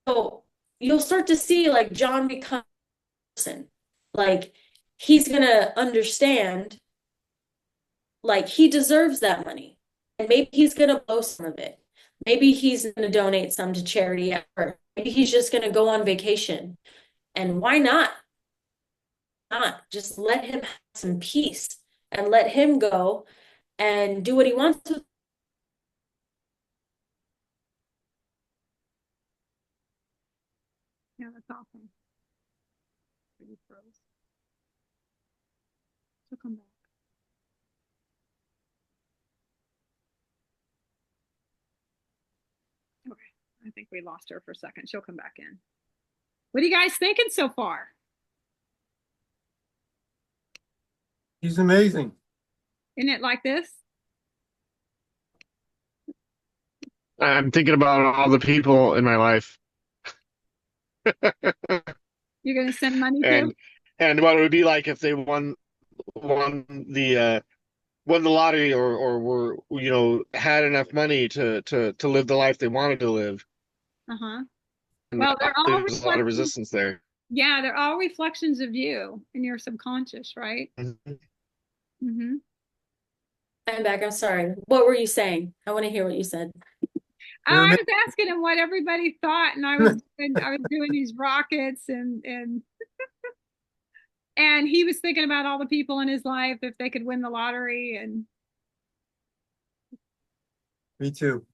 So you'll start to see like John become a person. Like he's gonna understand like he deserves that money. And maybe he's gonna blow some of it. Maybe he's gonna donate some to charity, or maybe he's just gonna go on vacation. And why not? Not just let him have some peace and let him go and do what he wants to. Yeah, that's awesome. You froze. She'll come back. Okay, I think we lost her for a second. She'll come back in. What are you guys thinking so far? He's amazing. Isn't it like this? I'm thinking about all the people in my life You're going to send money to? and what it would be like if they won the lottery or were had enough money to live the life they wanted to live. Uh-huh. And Well, they're all there's a lot of reflections. resistance there. Yeah, they're all reflections of you in your subconscious, right? Mhm. Mm-hmm. I'm back. I'm sorry. What were you saying? I want to hear what you said. I was asking him what everybody thought, and I was doing these rockets and he was thinking about all the people in his life if they could win the lottery. And Me too.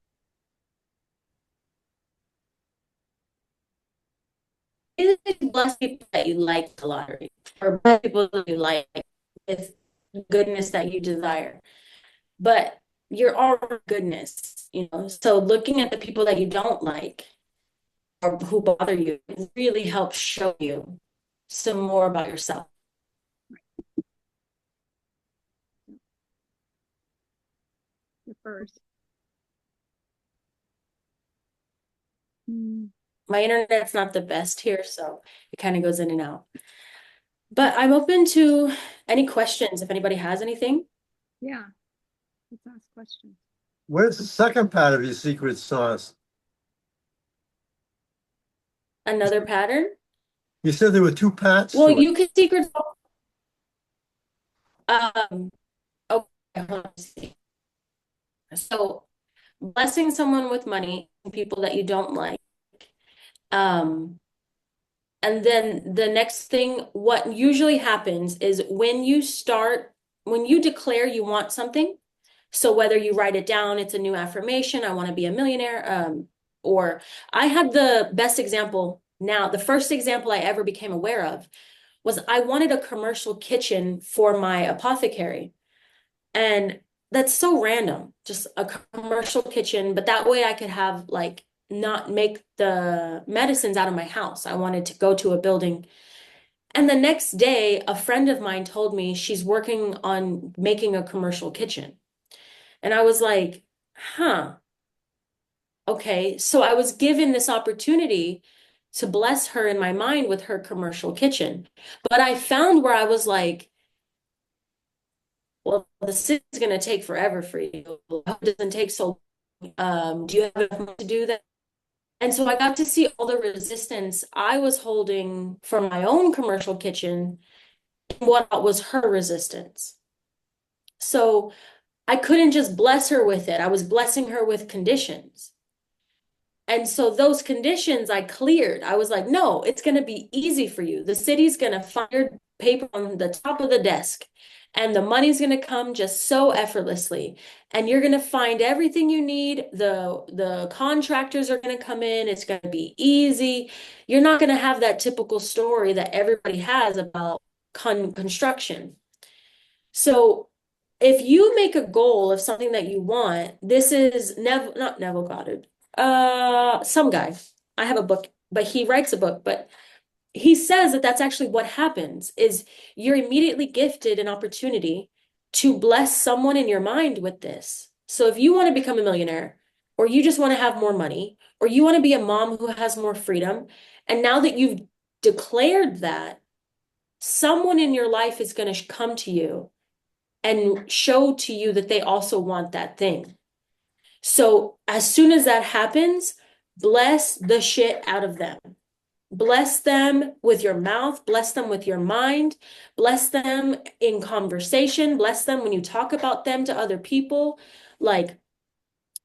Bless people that you like the lottery, or bless people that you like with goodness that you desire. But you're all goodness. So looking at the people that you don't like or who bother you really helps show you some more about yourself. the first. Mm, My internet's not the best here, so it kind of goes in and out. But I'm open to any questions if anybody has anything. yeah, let's ask questions. Where's the second part of your secret sauce? Another pattern? You said there were two parts Well, to it. you can secret. Okay, hold on. So blessing someone with money, people that you don't like, um, And then the next thing, what usually happens is when you declare you want something, so whether you write it down, it's a new affirmation, I want to be a millionaire, or I had the best example now. The first example I ever became aware of was I wanted a commercial kitchen for my apothecary. And that's so random, just a commercial kitchen, but that way I could have like not make the medicines out of my house. I wanted to go to a building. And the next day, a friend of mine told me she's working on making a commercial kitchen. And I was like, huh, okay. So I was given this opportunity to bless her in my mind with her commercial kitchen. But I found where I was like, well, this is going to take forever for you. It doesn't take so long. Do you have enough money to do that? And so I got to see all the resistance I was holding for my own commercial kitchen and what was her resistance. So I couldn't just bless her with it. I was blessing her with conditions. And so those conditions I cleared. I was like, no, it's going to be easy for you. The city's going to find your paper on the top of the desk, and the money's going to come just so effortlessly. And you're going to find everything you need. The contractors are going to come in. It's going to be easy. You're not going to have that typical story that everybody has about construction. So if you make a goal of something that you want, this is not Neville Goddard, some guy. I have a book, but he writes a book, but he says that that's actually what happens is you're immediately gifted an opportunity to bless someone in your mind with this. So if you want to become a millionaire, or you just want to have more money, or you want to be a mom who has more freedom, and now that you've declared that, someone in your life is going to come to you and show to you that they also want that thing. So as soon as that happens, bless the shit out of them. Bless them with your mouth, bless them with your mind, bless them in conversation, bless them when you talk about them to other people. Like,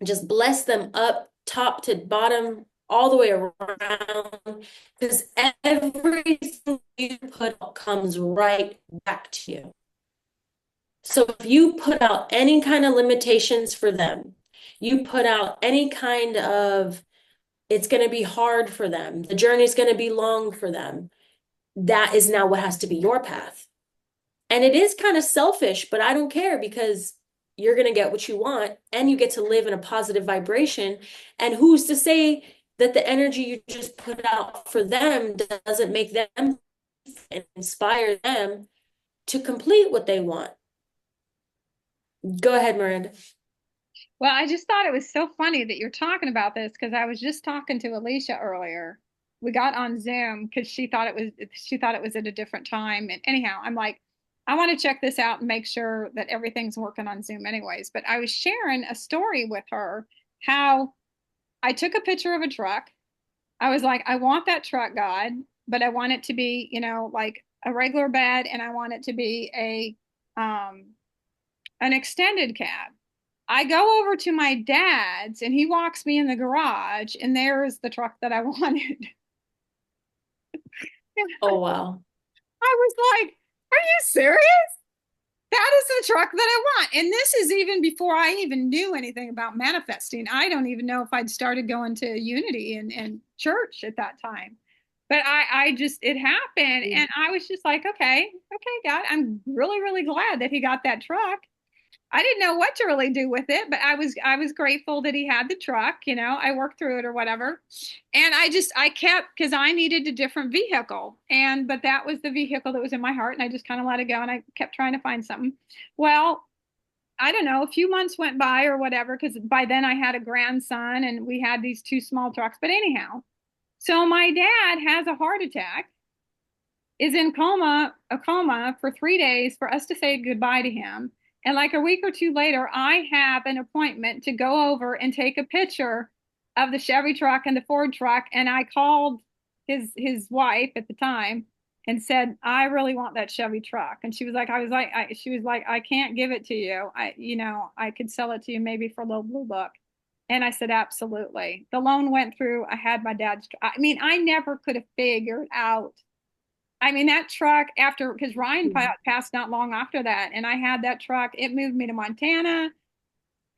just bless them up, top to bottom, all the way around, because everything you put out comes right back to you. So if you put out any kind of limitations for them, you put out any kind of it's going to be hard for them, the journey's going to be long for them, that is now what has to be your path. And it is kind of selfish, but I don't care because you're going to get what you want and you get to live in a positive vibration. And who's to say that the energy you just put out for them doesn't make them and inspire them to complete what they want? Go ahead, Miranda. Well, I just thought it was so funny that you're talking about this because I was just talking to Alicia earlier. We got on Zoom because she thought it was at a different time. And anyhow, I'm like, I want to check this out and make sure that everything's working on Zoom anyways. But I was sharing a story with her how I took a picture of a truck. I was like, I want that truck, God, but I want it to be, like a regular bed and I want it to be an extended cab. I go over to my dad's and he walks me in the garage and there's the truck that I wanted. Oh, wow. I was like, are you serious? That is the truck that I want. And this is even before I even knew anything about manifesting. I don't even know if I'd started going to Unity and church at that time. But I just, it happened. And I was just like, okay, God, I'm really, really glad that he got that truck. I didn't know what to really do with it, but I was grateful that he had the truck, I worked through it or whatever. And I kept because I needed a different vehicle. But that was the vehicle that was in my heart. And I just kind of let it go and I kept trying to find something. Well, I don't know, a few months went by or whatever, because by then I had a grandson and we had these two small trucks. But anyhow, so my dad has a heart attack, is in a coma for 3 days for us to say goodbye to him. And like a week or two later, I have an appointment to go over and take a picture of the Chevy truck and the Ford truck. And I called his wife at the time and said, I really want that Chevy truck. And she was like, I can't give it to you. I could sell it to you maybe for a little blue book. And I said, absolutely. The loan went through. I had my dad's, I mean, I never could have figured out. I mean, that truck after, because Ryan passed not long after that, and I had that truck. It moved me to Montana.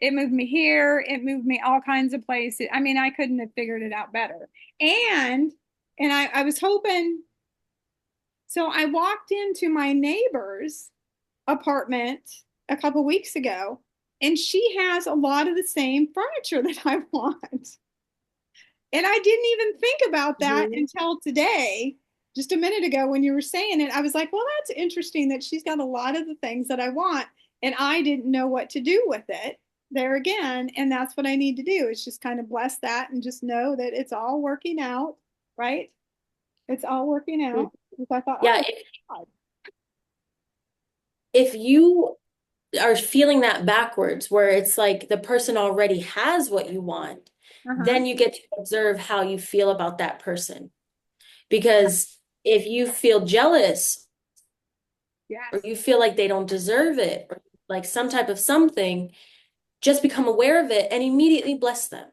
It moved me here. It moved me all kinds of places. I mean, I couldn't have figured it out better. And I was hoping. So I walked into my neighbor's apartment a couple weeks ago, and she has a lot of the same furniture that I want. And I didn't even think about that until today, just a minute ago when you were saying it. I was like, well, that's interesting that she's got a lot of the things that I want, and I didn't know what to do with it there again. And that's what I need to do is just kind of bless that and just know that it's all working out, right? It's all working out. Because I thought, Yeah, God. if you are feeling that backwards, where it's like the person already has what you want, then you get to observe how you feel about that person. Because if you feel jealous or Yes. you feel like they don't deserve it, or like some type of something, just become aware of it and immediately bless them.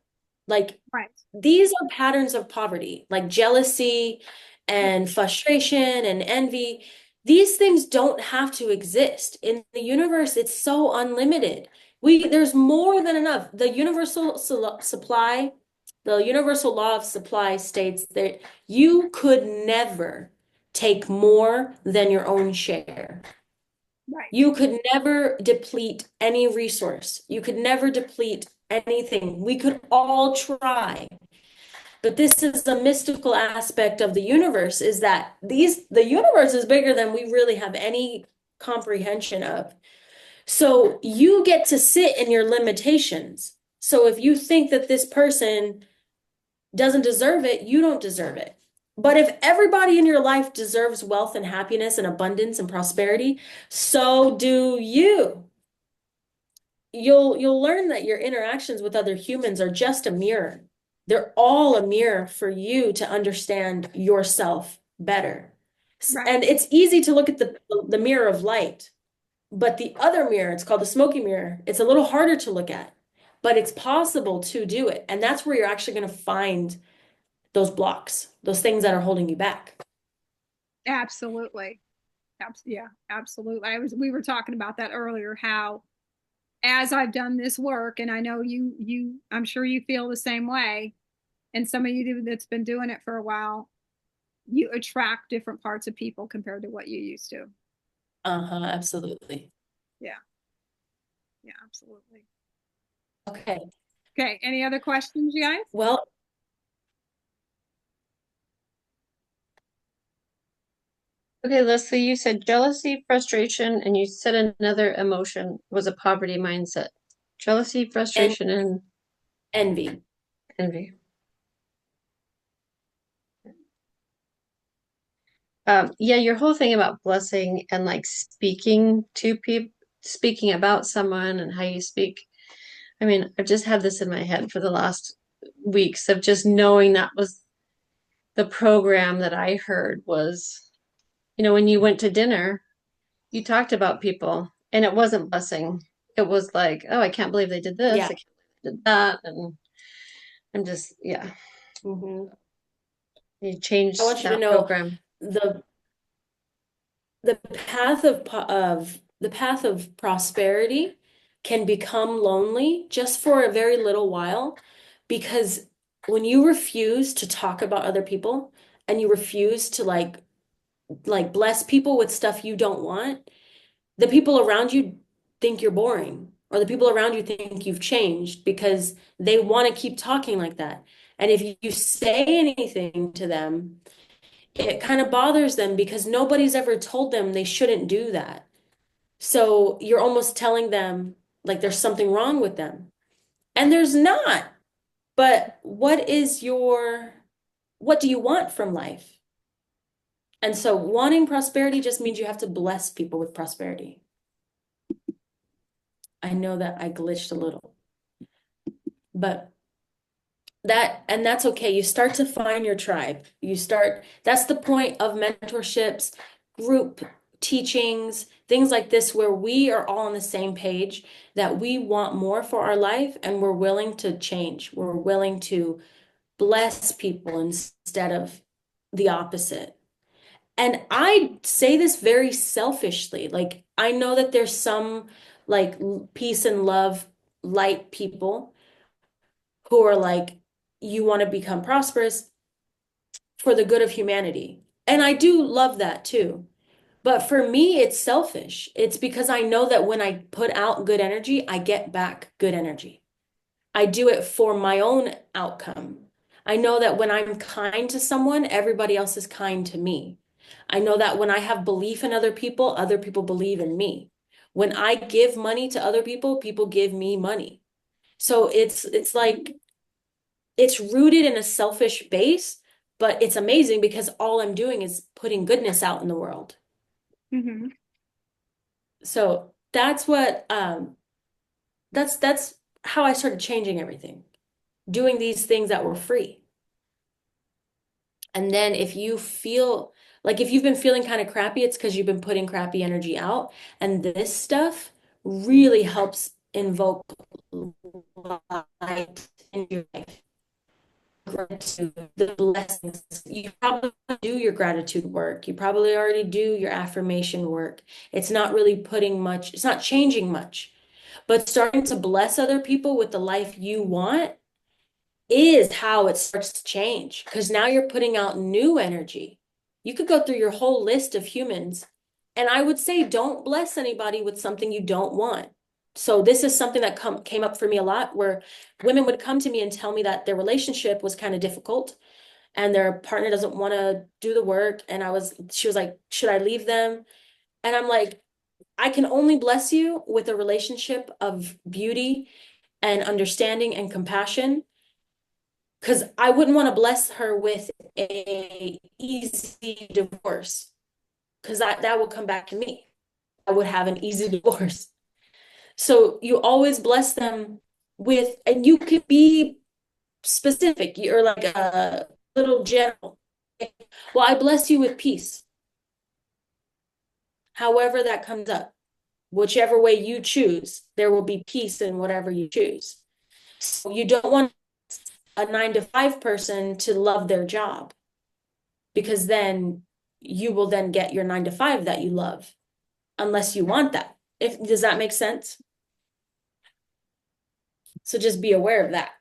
Like Right. these are patterns of poverty, like jealousy Yeah. and frustration and envy. These things don't have to exist. In the universe, it's so unlimited. There's more than enough. The universal law of supply states that you could never take more than your own share. Right. You could never deplete any resource. You could never deplete anything. We could all try. But this is the mystical aspect of the universe, is that the universe is bigger than we really have any comprehension of. So you get to sit in your limitations. So if you think that this person doesn't deserve it, you don't deserve it. But if everybody in your life deserves wealth and happiness and abundance and prosperity, so do you. You'll learn that your interactions with other humans are just a mirror. They're all a mirror for you to understand yourself better. Right. And it's easy to look at the mirror of light, but the other mirror, it's called the smoky mirror. It's a little harder to look at, but it's possible to do it. And that's where you're actually going to find those blocks, those things that are holding you back. Absolutely. Yeah, absolutely. We were talking about that earlier, how as I've done this work, and I know I'm sure you feel the same way, and some of you that's been doing it for a while, you attract different parts of people compared to what you used to. Uh-huh, absolutely. Yeah. Yeah, absolutely. Okay. Okay. Any other questions, you guys? Well, Okay, Leslie, you said jealousy, frustration, and you said another emotion was a poverty mindset. Jealousy, frustration, and envy. envy. Yeah, your whole thing about blessing and like speaking to people, speaking about someone and how you speak. I mean, I've just had this in my head for the last weeks of just knowing that was the program that I heard was, when you went to dinner, you talked about people and it wasn't blessing. It was like, oh, I can't believe they did this. Yeah. I can't believe they did that. And I'm just, yeah, Mm-hmm. you changed I want you to that know program. the path of prosperity can become lonely just for a very little while, because when you refuse to talk about other people and you refuse to like bless people with stuff you don't want, the people around you think you're boring, or the people around you think you've changed because they want to keep talking like that. And if you say anything to them, it kind of bothers them because nobody's ever told them they shouldn't do that. So you're almost telling them like there's something wrong with them. And there's not. But what do you want from life? And so wanting prosperity just means you have to bless people with prosperity. I know that I glitched a little, but that's okay. You start to find your tribe. That's the point of mentorships, group teachings, things like this, where we are all on the same page that we want more for our life and we're willing to change. We're willing to bless people instead of the opposite. And I say this very selfishly. Like, I know that there's some like peace and love light people who are like, you want to become prosperous for the good of humanity. And I do love that too. But for me, it's selfish. It's because I know that when I put out good energy, I get back good energy. I do it for my own outcome. I know that when I'm kind to someone, everybody else is kind to me. I know that when I have belief in other people believe in me. When I give money to other people give me money. So it's like it's rooted in a selfish base, but it's amazing because all I'm doing is putting goodness out in the world. Mm-hmm. So that's what that's how I started changing everything, doing these things that were free. And then if you feel like if you've been feeling kind of crappy, it's because you've been putting crappy energy out. And this stuff really helps invoke light in your life. Gratitude, the blessings. You probably do your gratitude work. You probably already do your affirmation work. It's not really putting much, it's not changing much. But starting to bless other people with the life you want is how it starts to change because now you're putting out new energy. You could go through your whole list of humans, and I would say don't bless anybody with something you don't want. So this is something that came up for me a lot where women would come to me and tell me that their relationship was kind of difficult and their partner doesn't want to do the work. And she was like, should I leave them? And I'm like, I can only bless you with a relationship of beauty and understanding and compassion because I wouldn't want to bless her with a easy divorce because that will come back to me. I would have an easy divorce. So you always bless them with, and you could be specific. You're like a little general. Well, I bless you with peace. However that comes up, whichever way you choose, there will be peace in whatever you choose. So you don't want a 9 to 5 person to love their job because then you will then get your 9 to 5 that you love unless you want that. If does that make sense? So just be aware of that.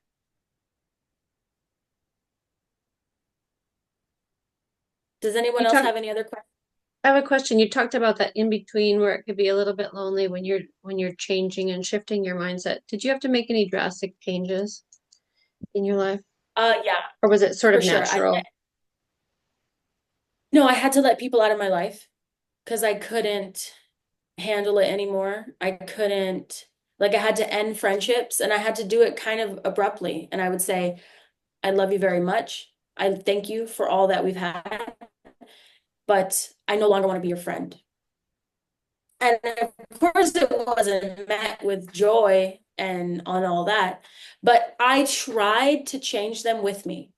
Does anyone else have any other questions? I have a question. You talked about that in between where it could be a little bit lonely when you're changing and shifting your mindset. Did you have to make any drastic changes in your life? Yeah, Or was it sort for of sure. natural? No, I had to let people out of my life because I couldn't handle it anymore. I couldn't, like, I had to end friendships and I had to do it kind of abruptly. And I would say, I love you very much. I thank you for all that we've had, but I no longer want to be your friend. And of course, it wasn't met with joy and on all that, but I tried to change them with me.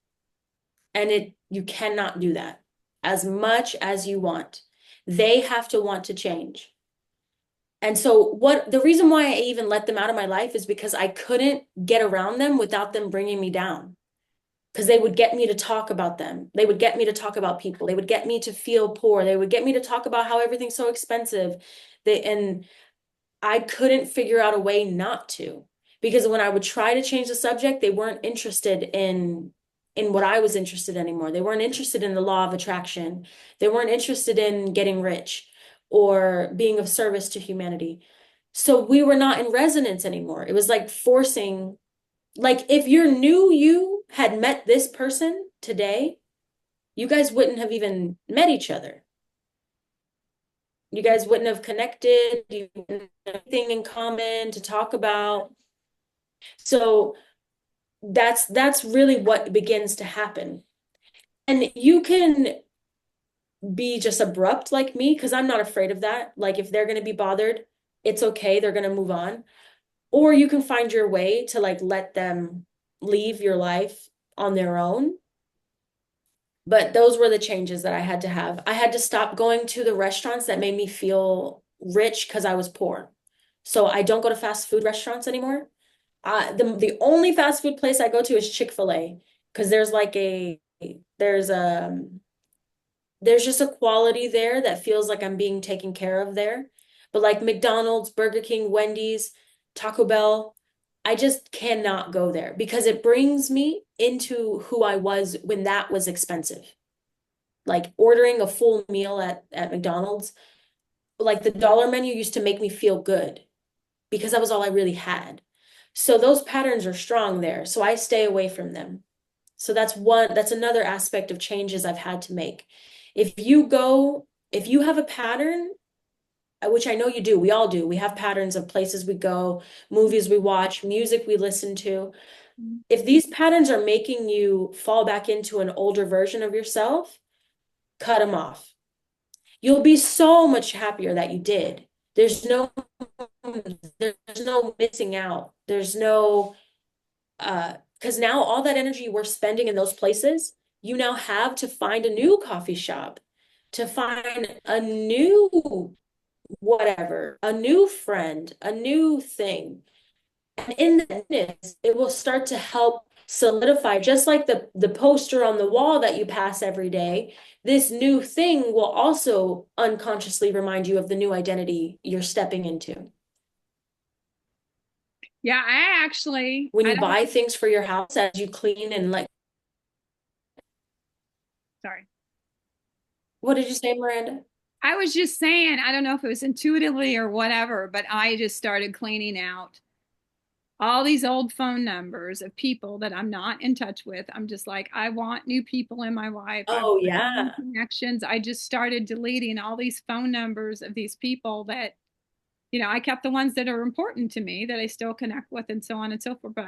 And you cannot do that as much as you want. They have to want to change. And so the reason why I even let them out of my life is because I couldn't get around them without them bringing me down. Because they would get me to talk about them. They would get me to talk about people. They would get me to feel poor. They would get me to talk about how everything's so expensive. And I couldn't figure out a way not to. Because when I would try to change the subject, they weren't interested in what I was interested in anymore. They weren't interested in the law of attraction. They weren't interested in getting rich or being of service to humanity. So we were not in resonance anymore. It was like forcing, like if you knew you had met this person today, you guys wouldn't have even met each other. You guys wouldn't have connected, you wouldn't have anything in common to talk about. So that's really what begins to happen. And you can be just abrupt like me because I'm not afraid of that. Like if they're going to be bothered, it's okay, they're going to move on. Or you can find your way to like let them leave your life on their own. But those were the changes that I had to have. I had to stop going to the restaurants that made me feel rich because I was poor. So I don't go to fast food restaurants anymore. The only fast food place I go to is Chick-fil-A because there's there's just a quality there that feels like I'm being taken care of there. But like McDonald's, Burger King, Wendy's, Taco Bell, I just cannot go there because it brings me into who I was when that was expensive. Like ordering a full meal at McDonald's, like the dollar menu used to make me feel good because that was all I really had. So those patterns are strong there. So I stay away from them. So that's another aspect of changes I've had to make. If you have a pattern, which I know you do, we all do, we have patterns of places we go, movies we watch, music we listen to. If these patterns are making you fall back into an older version of yourself, cut them off. You'll be so much happier that you did. There's no there's no missing out. There's no because now all that energy we're spending in those places, you now have to find a new coffee shop, to find a new whatever, a new friend, a new thing. And in this, it will start to help solidify, just like the poster on the wall that you pass every day. This new thing will also unconsciously remind you of the new identity you're stepping into. Yeah, I actually, When I you don't, buy things for your house, as you clean and like, sorry. what did you say, Miranda? I was just saying, I don't know if it was intuitively or whatever, but I just started cleaning out all these old phone numbers of people that I'm not in touch with. I'm just like, I want new people in my life. I Oh, want new yeah. connections. I just started deleting all these phone numbers of these people that, I kept the ones that are important to me that I still connect with and so on and so forth. But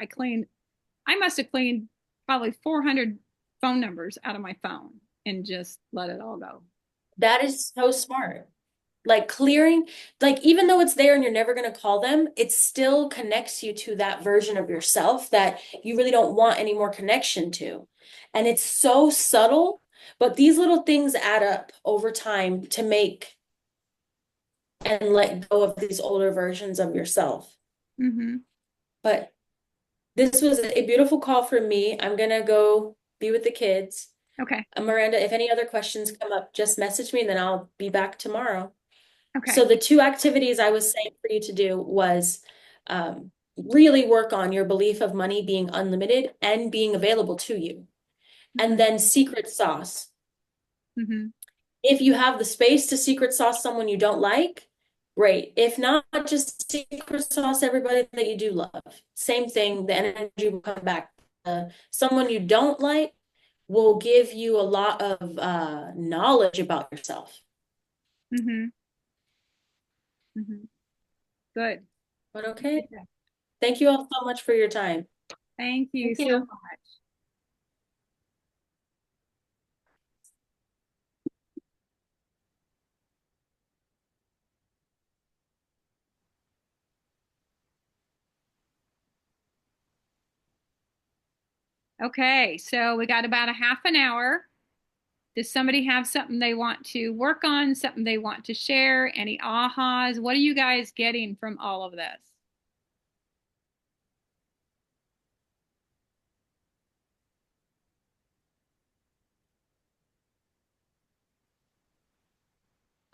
I must have cleaned probably 400 phone numbers out of my phone and just let it all go. That is so smart. Like clearing, like even though it's there and you're never going to call them, it still connects you to that version of yourself that you really don't want any more connection to. And it's so subtle, but these little things add up over time to make and let go of these older versions of yourself. Mm-hmm. But this was a beautiful call for me. I'm gonna go be with the kids. Okay. Miranda, if any other questions come up, just message me and then I'll be back tomorrow. Okay. So the two activities I was saying for you to do was really work on your belief of money being unlimited and being available to you. And then secret sauce. Mm-hmm. If you have the space to secret sauce someone you don't like, great. If not, just secret sauce everybody that you do love. Same thing, the energy will come back. Someone you don't like will give you a lot of knowledge about yourself. Mm-hmm. Mm-hmm. Good. But okay, thank you all so much for your time. Thank you Thank so you. much. Okay, so we got about a half an hour. Does somebody have something they want to work on, something they want to share? Any ahas? What are you guys getting from all of this?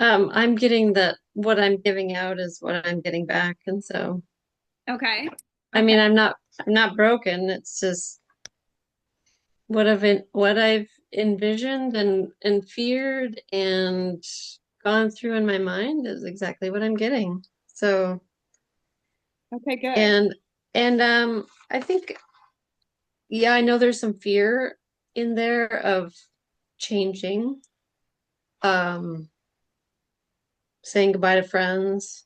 I'm getting that what I'm giving out is what I'm getting back. And so, Okay. I Okay. mean, I'm not broken. It's just what I've envisioned and feared and gone through in my mind is exactly what I'm getting. So, Okay, good. and I think, yeah, I know there's some fear in there of changing, saying goodbye to friends,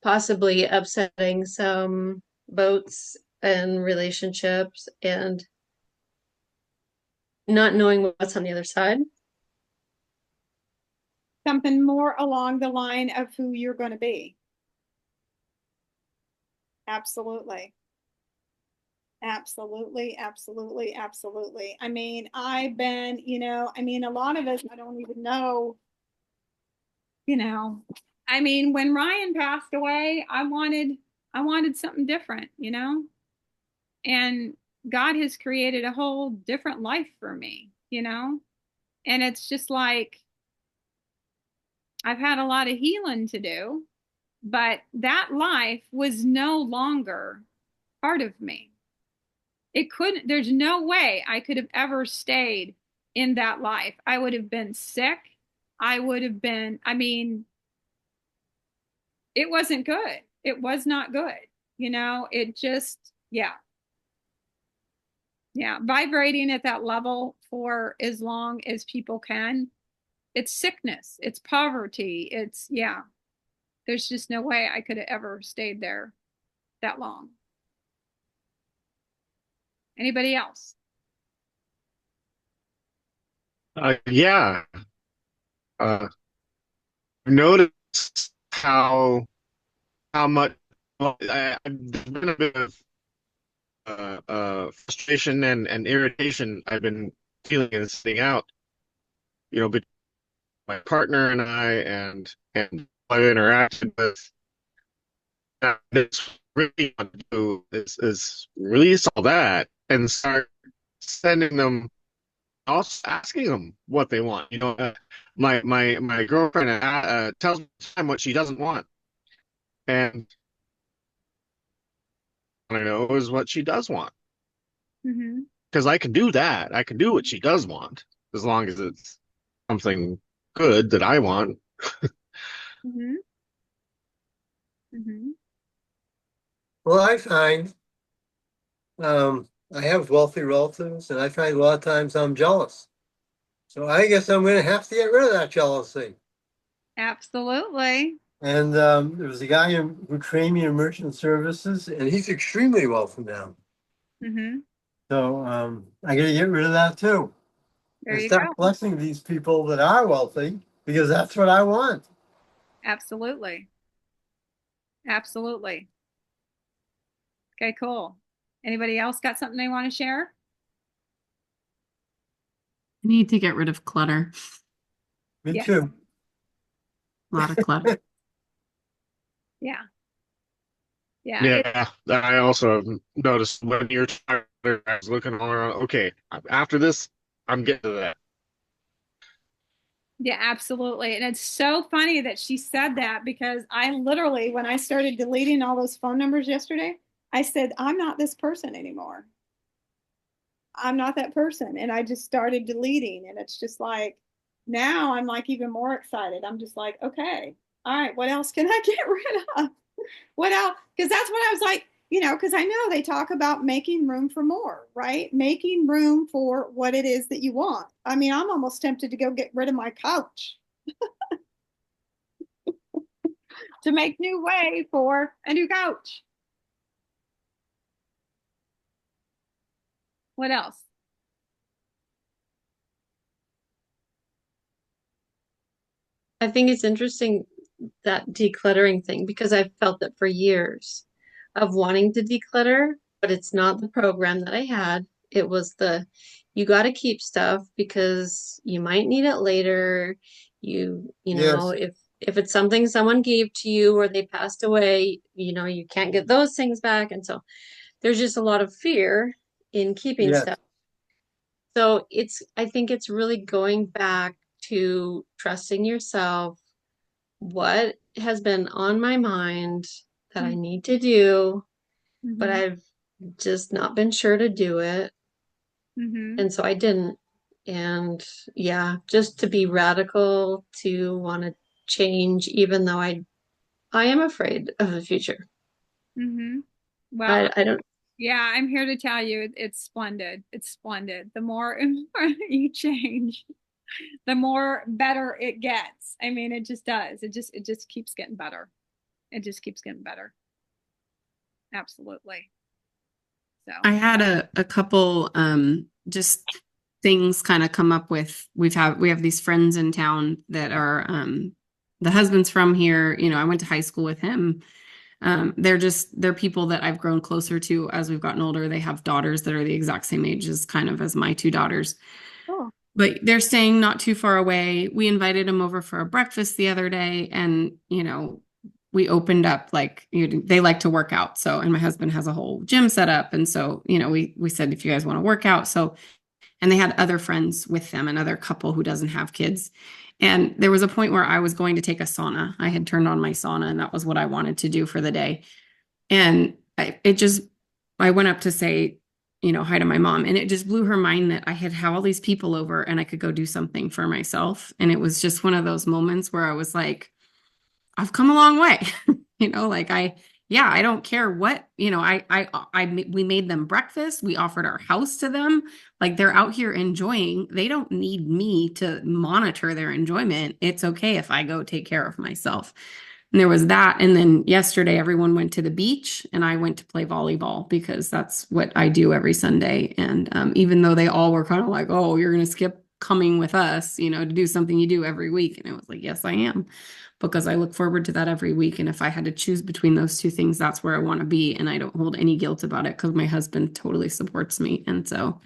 possibly upsetting some boats and relationships and not knowing what's on the other side. Something more along the line of who you're going to be. Absolutely. Absolutely, absolutely, absolutely. I mean, I've been, I mean, a lot of us, I don't even know, you know, I mean, when Ryan passed away, I wanted something different, and God has created a whole different life for me, and it's just like I've had a lot of healing to do, but that life was no longer part of me. It couldn't, there's no way I could have ever stayed in that life. I would have been sick. I would have been, I mean, it wasn't good. It was not good. It just, yeah, yeah. Vibrating at that level for as long as people can, it's sickness, it's poverty, it's, yeah, there's just no way I could have ever stayed there that long. Anybody else? Yeah. Notice how much I've been a bit of frustration and irritation I've been feeling and sitting out, between my partner and I, and I've interacted with. It's really want to do is release all that and start sending them, also asking them what they want. My girlfriend tells me all the time what she doesn't want, and what I know is what she does want. Mm-hmm. Because I can do that. I can do what she does want, as long as it's something good that I want. Mm-hmm. Mm-hmm. Well, I find I have wealthy relatives, and I find a lot of times I'm jealous. So I guess I'm going to have to get rid of that jealousy. Absolutely. And there was a guy who trained me in merchant services, and he's extremely wealthy now. Mm-hmm. So I got to get rid of that too, There and you start go. blessing these people that are wealthy because that's what I want. Absolutely. Absolutely. Okay, cool. Anybody else got something they want to share? I need to get rid of clutter. Me Yes. too. A lot of clutter. Yeah. Yeah. Yeah, I also have noticed when you're tired, I was looking all around. Okay, after this, I'm getting to that. Yeah, absolutely. And it's so funny that she said that because I literally, when I started deleting all those phone numbers yesterday, I said, I'm not this person anymore. I'm not that person. And I just started deleting. And it's just like, now I'm like even more excited. I'm just like, okay, all right, what else can I get rid of? What else? Because that's what I was like, because I know they talk about making room for more, right? Making room for what it is that you want. I mean, I'm almost tempted to go get rid of my couch to make new way for a new couch. What else? I think it's interesting that decluttering thing because I've felt it for years of wanting to declutter, but it's not the program that I had. It was you got to keep stuff because you might need it later. Yes, If it's something someone gave to you or they passed away, you can't get those things back. And so there's just a lot of fear in keeping yes, stuff. So I think it's really going back to trusting yourself, what has been on my mind that I need to do, but Mm-hmm. I've just not been sure to do it. Mm-hmm. And so I didn't. And yeah, just to be radical, to want to change, even though I am afraid of the future. Mm-hmm. Well, I don't, yeah, I'm here to tell you it's splendid. It's splendid. The more and more you change, the more better it gets. I mean, it just does. It just keeps getting better. It just keeps getting better. Absolutely. So, I had a couple just things kind of come up with we have these friends in town that are the husband's from here. I went to high school with him. They're people that I've grown closer to as we've gotten older. They have daughters that are the exact same age as kind of as my two daughters. Oh, But they're staying not too far away. We invited them over for a breakfast the other day, and we opened up like they like to work out. So, and my husband has a whole gym set up, and so we said if you guys want to work out, so and they had other friends with them, another couple who doesn't have kids. And there was a point where I was going to take a sauna. I had turned on my sauna, and that was what I wanted to do for the day. And I went up to say, hi to my mom. And it just blew her mind that I had all these people over and I could go do something for myself. And it was just one of those moments where I was like, I've come a long way. Like I don't care what, we made them breakfast. We offered our house to them. Like they're out here enjoying. They don't need me to monitor their enjoyment. It's okay if I go take care of myself. And there was that. And then yesterday, everyone went to the beach and I went to play volleyball because that's what I do every Sunday. And even though they all were kind of like, oh, you're going to skip coming with us, to do something you do every week. And it was like, yes, I am, because I look forward to that every week. And if I had to choose between those two things, that's where I want to be. And I don't hold any guilt about it because my husband totally supports me. And so,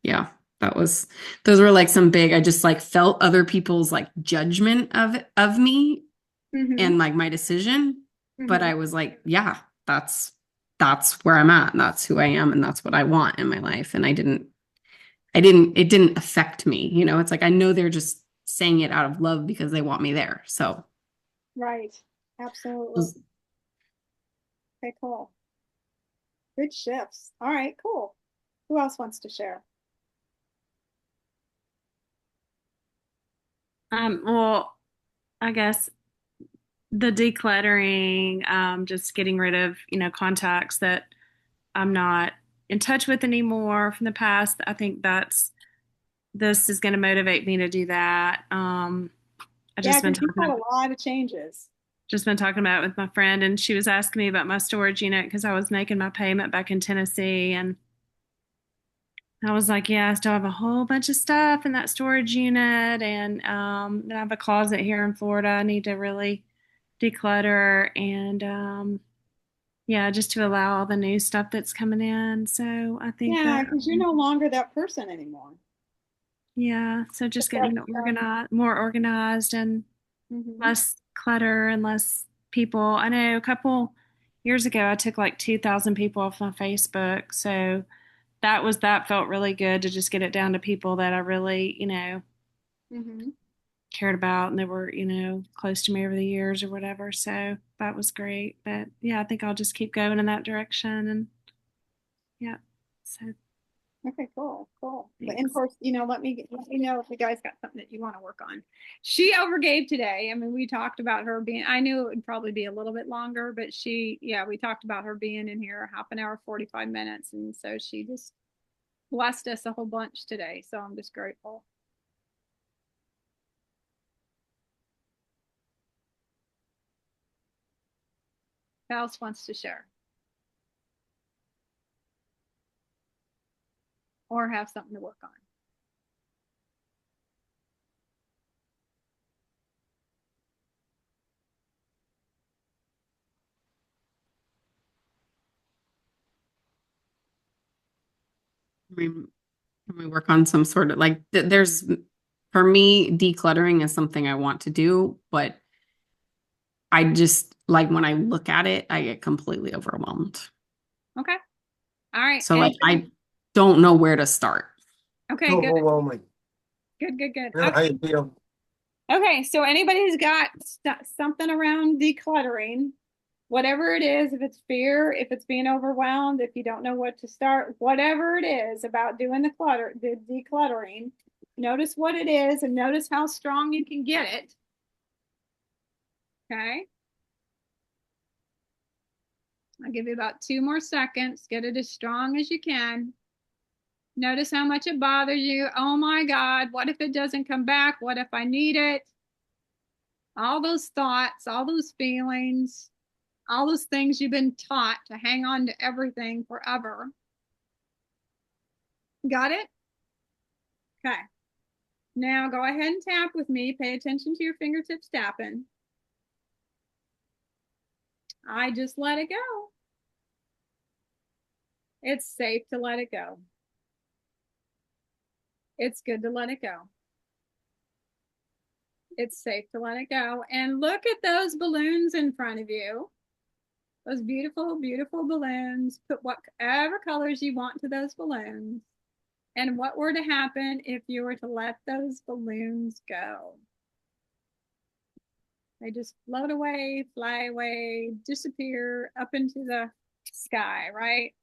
yeah. Those were like some big, I just like felt other people's like judgment of me and like my decision. But I was like, yeah, that's where I'm at. And that's who I am. And that's what I want in my life. And it didn't affect me. It's like, I know they're just saying it out of love because they want me there. So. right. Absolutely. Okay, cool. Good shifts. All right, cool. Who else wants to share? Well, I guess the decluttering, just getting rid of, contacts that I'm not in touch with anymore from the past. I think this is going to motivate me to do that. I Yeah, just been because you've talking had a lot of changes. about it with my friend, and she was asking me about my storage unit because I was making my payment back in Tennessee, and I was like, yeah, I still have a whole bunch of stuff in that storage unit, and then I have a closet here in Florida. I need to really declutter and yeah, just to allow all the new stuff that's coming in. So I think Yeah, that because you're no longer that person anymore. yeah, so just That's, getting more organized and mhm. less clutter and less people. I know a couple years ago I took like 2,000 people off my Facebook. So that felt really good to just get it down to people that I really, Mhm. cared about and they were, close to me over the years or whatever. So that was great. But yeah, I think I'll just keep going in that direction and yeah. So Okay, cool, cool. And of thanks. course, let me know if you guys got something that you want to work on. She overgave today. I mean, we talked about her being, I knew it would probably be a little bit longer, but we talked about her being in here half an hour, 45 minutes. And so she just blessed us a whole bunch today. So I'm just grateful. Who else wants to share or have something to work on? Can we work on some sort of like there's for me, decluttering is something I want to do, but I just like when I look at it, I get completely overwhelmed. Okay. All right. So like I don't know where to start. Okay, good. Overwhelming. Good, good, good. You know how you feel? Okay, so anybody who's got something around decluttering, whatever it is, if it's fear, if it's being overwhelmed, if you don't know what to start, whatever it is about doing the decluttering, notice what it is and notice how strong you can get it. Okay. I'll give you about 2 more seconds. Get it as strong as you can. Notice how much it bothers you. Oh my God, what if it doesn't come back? What if I need it? All those thoughts, all those feelings, all those things you've been taught to hang on to everything forever. Got it? Okay. Now go ahead and tap with me. Pay attention to your fingertips tapping. I just let it go. It's safe to let it go. It's good to let it go. It's safe to let it go. And look at those balloons in front of you. Those beautiful, beautiful balloons. Put whatever colors you want to those balloons. And what were to happen if you were to let those balloons go? They just float away, fly away, disappear up into the sky, right?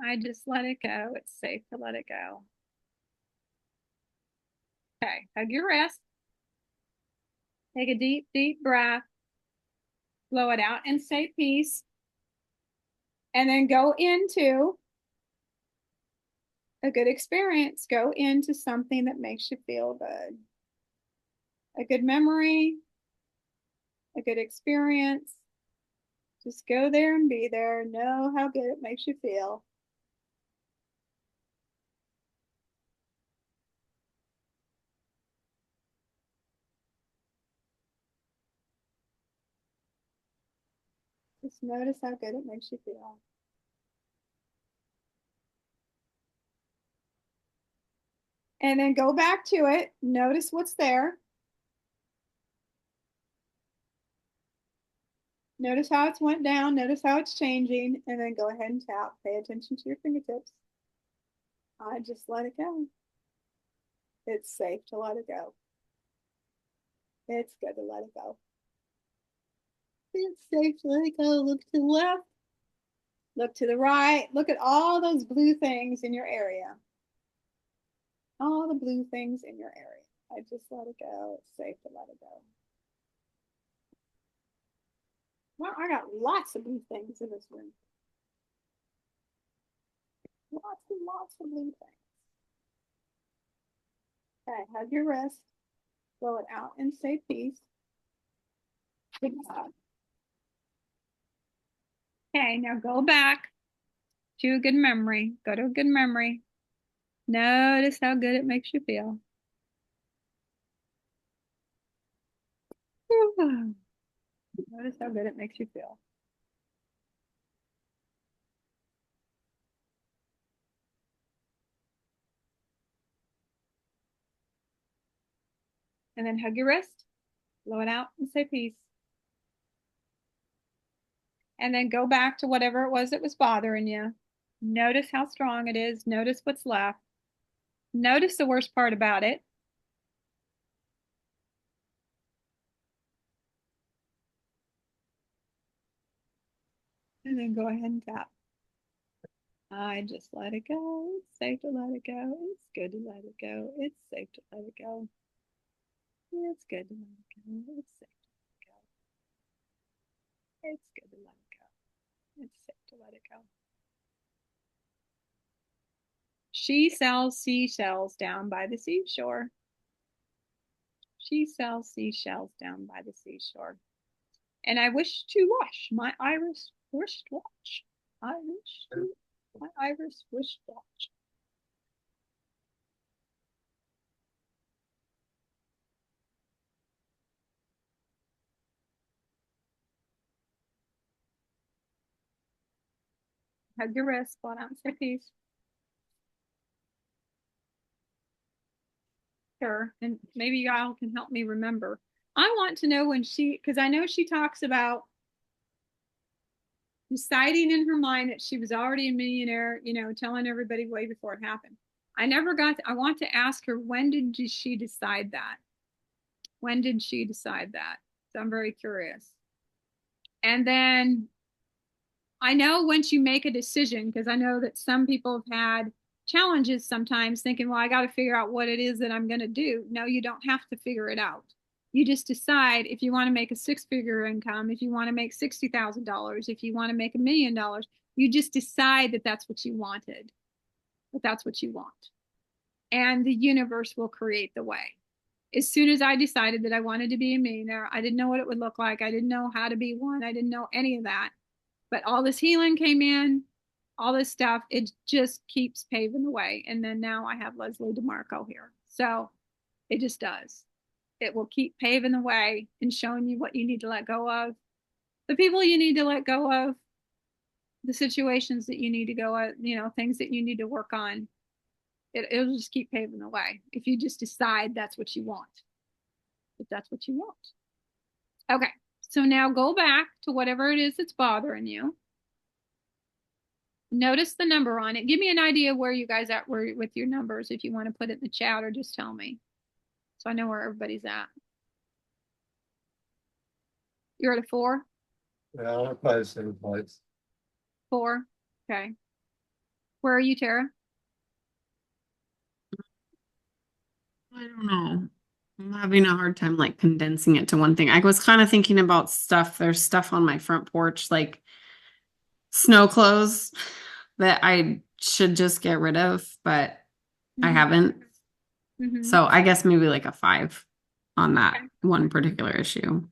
I just let it go. It's safe to let it go. Okay, hug your wrist. Take a deep, deep breath. Blow it out and say peace. And then go into a good experience. Go into something that makes you feel good. A good memory, a good experience. Just go there and be there. Know how good it makes you feel. Just notice how good it makes you feel. And then go back to it. Notice what's there. Notice how it's went down. Notice how it's changing. And then go ahead and tap. Pay attention to your fingertips. I just let it go. It's safe to let it go. It's good to let it go. It's safe to let it go. Look to the left. Look to the right. Look at all those blue things in your area. All the blue things in your area. I just let it go. It's safe to let it go. Well, I got lots of blue things in this room. Lots and lots of blue things. Okay, hug your wrist. Blow it out and say peace. Good job. Okay, now go back to a good memory. Go to a good memory. Notice how good it makes you feel. Notice how good it makes you feel. And then hug your wrist, blow it out, and say peace. And then go back to whatever it was that was bothering you. Notice how strong it is. Notice what's left. Notice the worst part about it. And then go ahead and tap. I just let it go. It's safe to let it go. It's good to let it go. It's safe to let it go. It's good to let it go. It's safe to let it go. It's good to let it go. It's safe to let it go. She sells seashells down by the seashore. She sells seashells down by the seashore. And I wish to wash my iris wristwatch. I wish to my iris wristwatch. Hug your wrist, blow out and say peace. Sure. And maybe y'all can help me remember. I want to know when because I know she talks about deciding in her mind that she was already a millionaire, telling everybody way before it happened. I want to ask her, when did she decide that? When did she decide that? So I'm very curious. And then I know once you make a decision, because I know that some people have had challenges sometimes thinking, well, I got to figure out what it is that I'm going to do. No, you don't have to figure it out. You just decide if you want to make a six-figure income, if you want to make $60,000, if you want to make $1 million, you just decide that that's what you wanted, that that's what you want. And the universe will create the way. As soon as I decided that I wanted to be a millionaire, I didn't know what it would look like. I didn't know how to be one. I didn't know any of that. But all this healing came in, all this stuff, it just keeps paving the way. And then now I have Leslie DeMarco here. So it just does. It will keep paving the way and showing you what you need to let go of the people you need to let go of, the situations that you need to go at, things that you need to work on. It'll just keep paving the way if you just decide that's what you want. If that's what you want. Okay, so now go back to whatever it is that's bothering you. Notice the number on it. Give me an idea where you guys at where with your numbers, if you want to put it in the chat or just tell me, so I know where everybody's at. You're at a 4? Yeah, I'll probably the same place. 4. Okay. Where are you, Tara? I don't know. I'm having a hard time like condensing it to one thing. I was kind of thinking about stuff. There's stuff on my front porch, like snow clothes that I should just get rid of, but I haven't. Mm-hmm. So I guess maybe like a 5 on that Okay. one particular issue.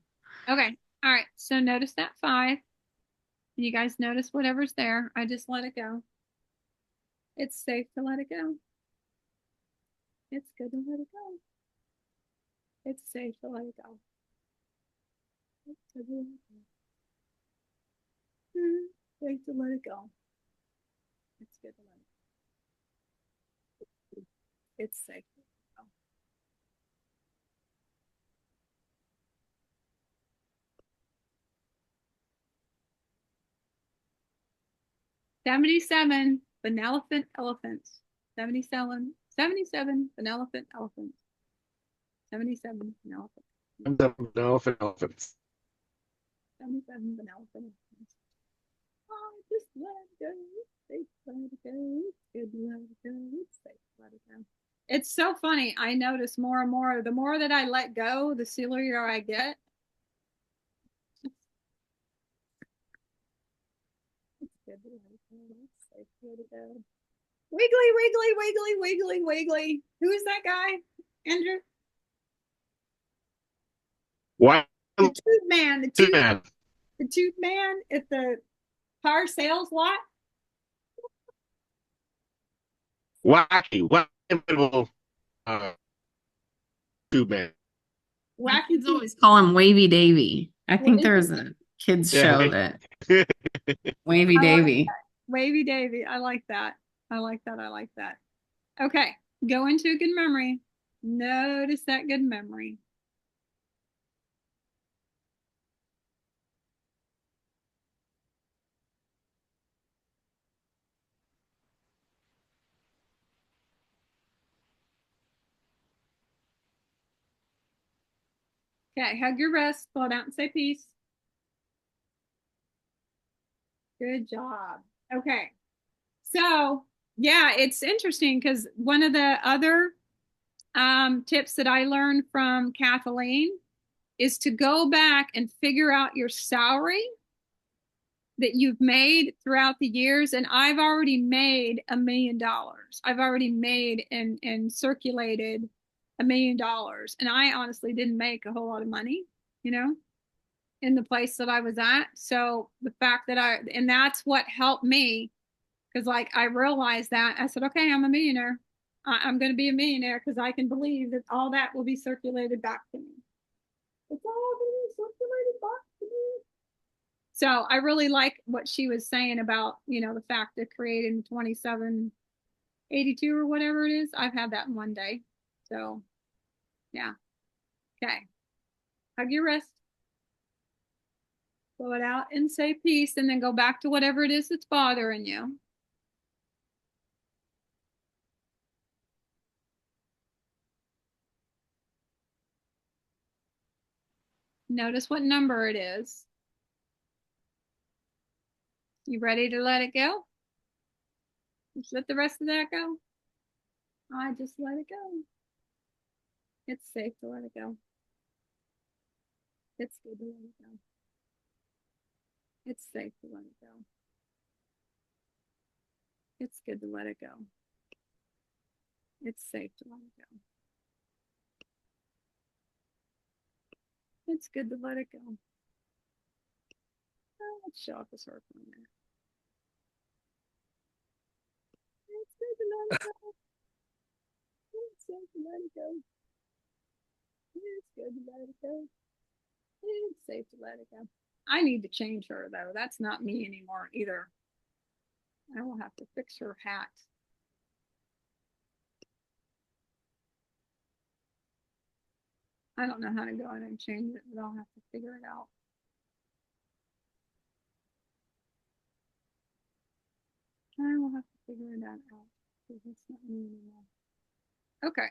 Okay. All right. So notice that 5. You guys notice whatever's there. I just let it go. It's safe to let it go. It's good to let it go. It's safe to let it go. It's good to let it go. Safe to let it go. It's good to let it go. It's safe to let it go. 77 benevolent elephants. 77 benevolent elephants. 77 benevolent. I'm done with elephants. 77 benevolent elephants. Oh, just let it go. Safe to let it go. It's good to let it go. It's safe to let it go. It's so funny. I notice more and more. The more that I let go, the sillier I get. It's good to let it go. It's safe to let it go. Wiggly, wiggly, wiggly, wiggly, wiggly. Who is that guy, Andrew? Why? The tube man. Man. The tube man at the car sales lot. Wacky little tube man. My Wacky kids tube. always call him Wavy Davy. I What think is there's it? a kids Yeah. show that Wavy I like Davy. that. Wavy Davy. I like that. I like that. I like that. Okay. Go into a good memory. Notice that good memory. Okay. Hug your wrist. Pull it out and say peace. Good job. Okay. So, yeah, it's interesting because one of the other tips that I learned from Kathleen is to go back and figure out your salary that you've made throughout the years. And I've already made $1 million. I've already made and circulated $1 million. And I honestly didn't make a whole lot of money, in the place that I was at. So the fact that and that's what helped me, because like I realized that I said, okay, I'm a millionaire. I'm going to be a millionaire because I can believe that all that will be circulated back to me. It's all going to be circulated back to me. So I really like what she was saying about, the fact of creating 2782 or whatever it is. I've had that in one day. So yeah. Okay. Hug your wrist. Blow it out and say peace, and then go back to whatever it is that's bothering you. Notice what number it is. You ready to let it go? Just let the rest of that go. I just let it go. It's safe to let it go. It's good to let it go. It's safe to let it go. It's good to let it go. It's safe to let it go. It's good to let it go. Oh, let's show off this heart for a minute. It's good to let it go. It's safe to let it go. It's good to let it go. It's safe to let it go. I need to change her though. That's not me anymore either. I will have to fix her hat. I don't know how to go in and change it, but I'll have to figure it out. I will have to figure that out because it's not me anymore. Okay.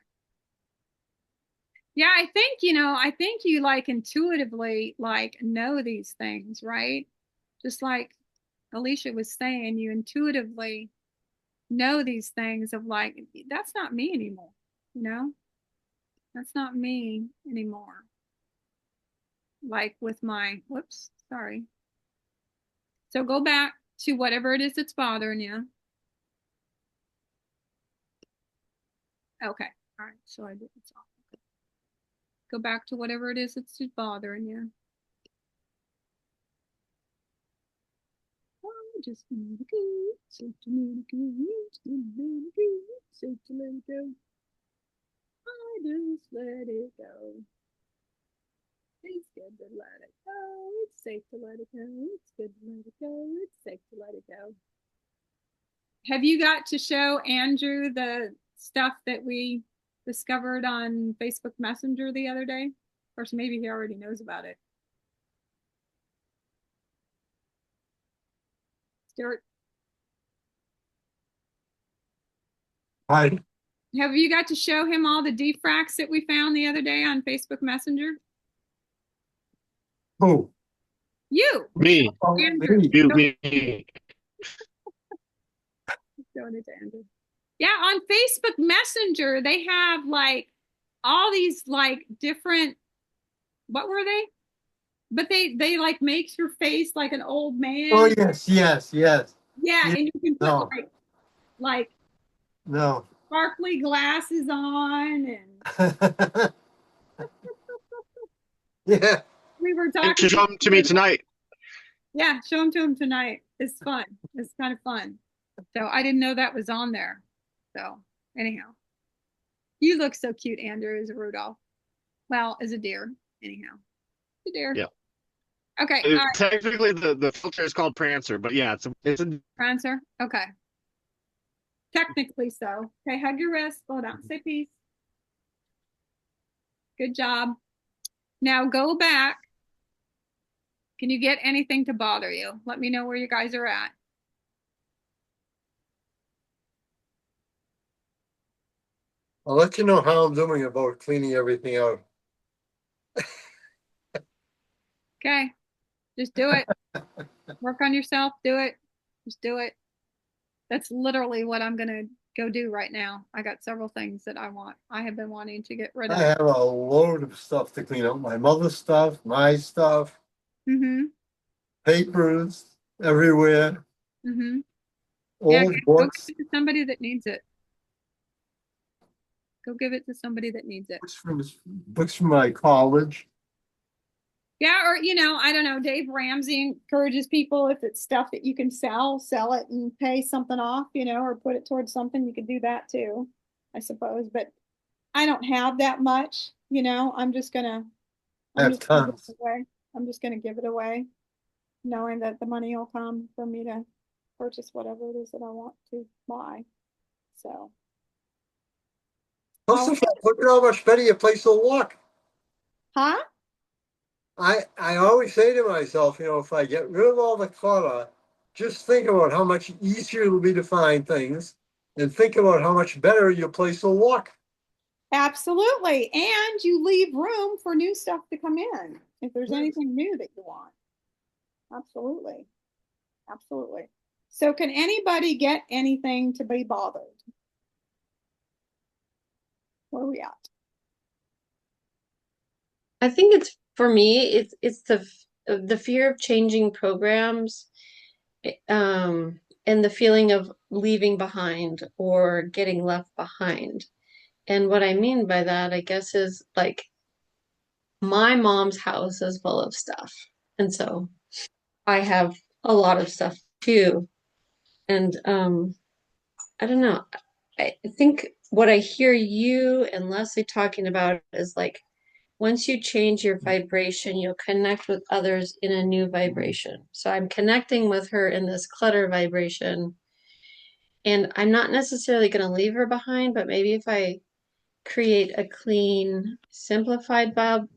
Yeah, I think, I think you like intuitively like know these things, right? Just like Alicia was saying, you intuitively know these things of like, that's not me anymore, you know? That's not me anymore. Like with my, whoops, sorry. So go back to whatever it is that's bothering you. Okay. All right. So I did it's off. Go back to whatever it is that's bothering you. Oh, just let it go. Safe to let it go. Safe to let it go. I just let it go. It's good to let it go. It's safe to let it go. It's good to let it go. It's safe to let it go. Have you got to show Andrew the stuff that we discovered on Facebook Messenger the other day? Of course, maybe he already knows about it. Stuart, Hi. have you got to show him all the defracts that we found the other day on Facebook Messenger? Who? You, Me, Oh, Andrew. me. you, me. Showing it to Andrew. Yeah, on Facebook Messenger, they have like all these like different, what were they? But they like makes your face like an old Oh, man. yes, yes, yes. Yeah, Yeah, and you can put no, like no. sparkly glasses on, and Yeah. we were You talking. should show them to me tonight. Yeah, show them to him tonight. It's fun. It's kind of fun. So I didn't know that was on there. So anyhow, you look so cute, Andrew, as a Rudolph. Well, as a deer. Anyhow, a deer. Yeah. Okay, all right, Technically, the filter is called Prancer, but yeah, it's a Prancer. Okay, technically so. Okay, hug your wrist. Slow down. Say peace. Good job. Now go back. Can you get anything to bother you? Let me know where you guys are at. I'll let you know how I'm doing about cleaning everything out. Okay, just do it. Work on yourself. Do it. Just do it. That's literally what I'm going to go do right now. I got several things that I want. I have been wanting to get rid I of. have a load of stuff to clean up. My mother's stuff, my stuff, Mm-hmm. papers everywhere, Mm-hmm. Yeah, old go give books, it to somebody that needs it. Go give it to somebody that needs it. books from my college. Yeah, or I don't know. Dave Ramsey encourages people if it's stuff that you can sell it and pay something off, or put it towards something. You could do that too, I suppose. But I don't have that much, I'm just gonna I I'm have just gonna give tons. it away. I'm just gonna give it away, knowing that the money will come for me to purchase whatever it is that I want to buy. So Plus I'll, the fact, look at how much better your place will look. huh? I always say to myself, if I get rid of all the clutter, just think about how much easier it'll be to find things and think about how much better your place will look. Absolutely. And you leave room for new stuff to come in if there's Yes. anything new that you want. Absolutely. Absolutely. So can anybody get anything to be bothered? Where are we at? I think it's for me, it's the fear of changing programs, and the feeling of leaving behind or getting left behind. And what I mean by that, I guess, is like my mom's house is full of stuff. And so I have a lot of stuff too. And I don't know. I think what I hear you and Leslie talking about is like once you change your vibration, you'll connect with others in a new vibration. So I'm connecting with her in this clutter vibration, and I'm not necessarily going to leave her behind, but maybe if I create a clean, simplified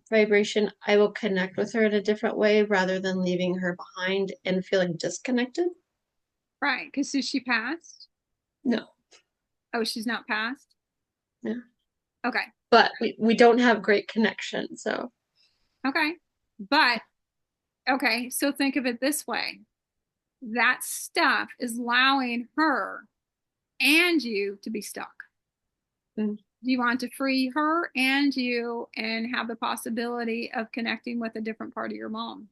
vibration, I will connect with her in a different way rather than leaving her behind and feeling disconnected. Right. Because is she passed? No, Oh, she's not passed? no. Okay. But we don't have great connection, so. Okay. But, okay. So think of it this way. That stuff is allowing her and you to be stuck. Mm. Do you want to free her and you and have the possibility of connecting with a different part of your mom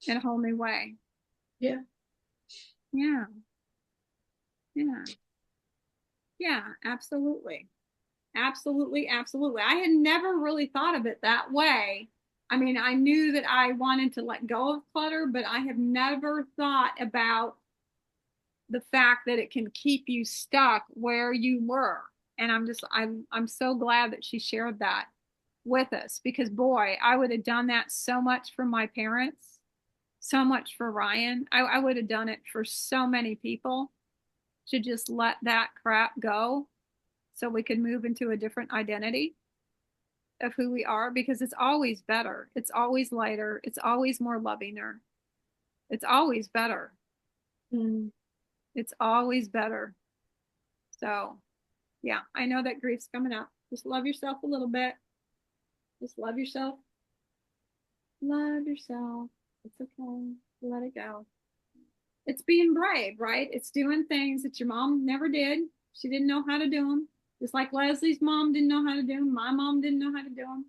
in a whole new way? Yeah. Yeah. Yeah. Yeah, absolutely. Absolutely, absolutely. I had never really thought of it that way. I mean, I knew that I wanted to let go of clutter, but I have never thought about the fact that it can keep you stuck where you were. And I'm so glad that she shared that with us, because boy, I would have done that so much for my parents, so much for Ryan. I would have done it for so many people, to just let that crap go so we could move into a different identity of who we are, because it's always better. It's always lighter. It's always more lovinger. It's always better. Mm. It's always better. So, yeah, I know that grief's coming up. Just love yourself a little bit. Just love yourself. Love yourself. It's okay. Let it go. It's being brave, right? It's doing things that your mom never did. She didn't know how to do them. Just like Leslie's mom didn't know how to do them. My mom didn't know how to do them.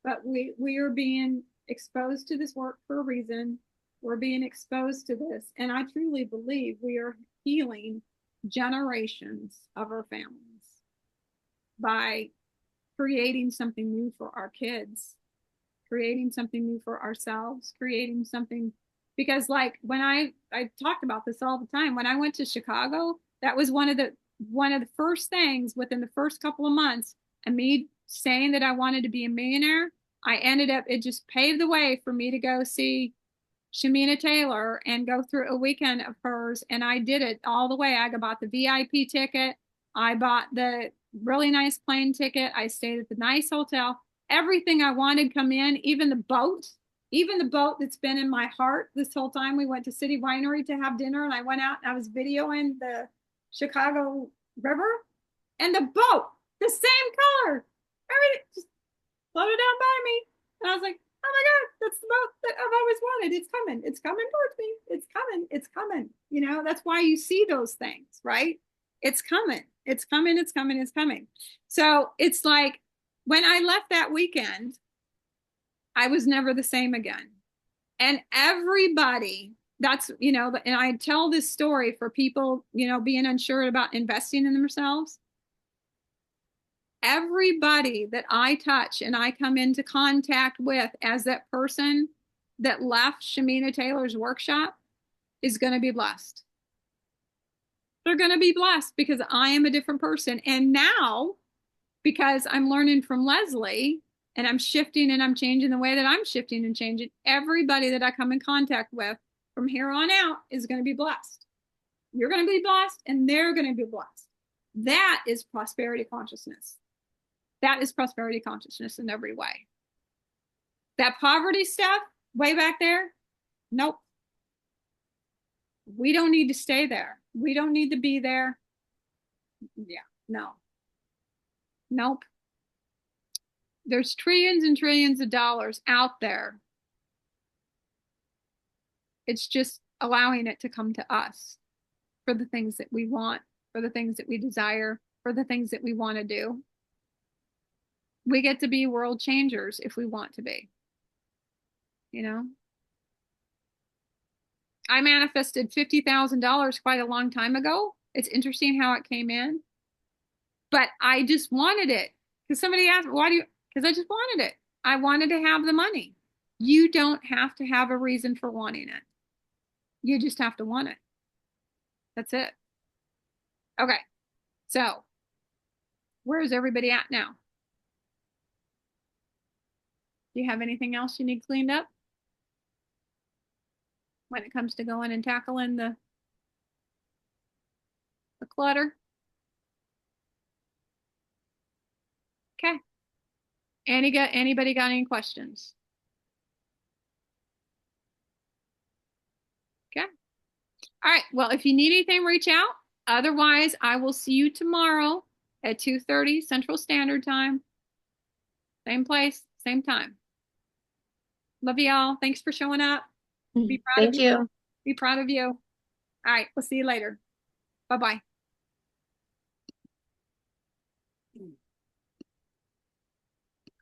But we are being exposed to this work for a reason. We're being exposed to this. And I truly believe we are healing generations of our families by creating something new for our kids, creating something new for ourselves, creating something, because like when I talked about this all the time, when I went to Chicago, that was one of the first things within the first couple of months, and me saying that I wanted to be a millionaire, I ended up, it just paved the way for me to go see Shamina Taylor and go through a weekend of hers. And I did it all the way. I bought the VIP ticket. I bought the really nice plane ticket. I stayed at the nice hotel. Everything I wanted come in, even the boat that's been in my heart this whole time. We went to City Winery to have dinner, and I went out and I was videoing the Chicago River, and the boat, the same color, everything just floated down by me. And I was like, oh my God, that's the boat that I've always wanted. It's coming. It's coming towards me. It's coming. It's coming. You know, that's why you see those things, right? It's coming. It's coming. It's coming. It's coming. So it's like when I left that weekend, I was never the same again. And everybody, that's, you know, and I tell this story for people, you know, being unsure about investing in themselves. Everybody that I touch and I come into contact with as that person that left Shamina Taylor's workshop is going to be blessed. They're going to be blessed because I am a different person. And now, because I'm learning from Leslie and I'm shifting and I'm changing the way that I'm shifting and changing, everybody that I come in contact with from here on out is going to be blessed. You're going to be blessed and they're going to be blessed. That is prosperity consciousness. That is prosperity consciousness in every way. That poverty stuff way back there, nope. We don't need to stay there. We don't need to be there. Yeah, no. Nope. There's trillions and trillions of dollars out there. It's just allowing it to come to us for the things that we want, for the things that we desire, for the things that we want to do. We get to be world changers if we want to be. You know? I manifested $50,000 quite a long time ago. It's interesting how it came in. But I just wanted it. Because somebody asked, why do you? Because I just wanted it. I wanted to have the money. You don't have to have a reason for wanting it. You just have to want it. That's it. Okay. So, where is everybody at now? Do you have anything else you need cleaned up when it comes to going and tackling the clutter? Okay. Anybody got any questions? Okay. All right. Well, if you need anything, reach out. Otherwise, I will see you tomorrow at 2:30 Central Standard Time. Same place, same time. Love y'all. Thanks for showing up. Be proud of Thank you. you. Be proud of you. All right. We'll see you later. Bye-bye.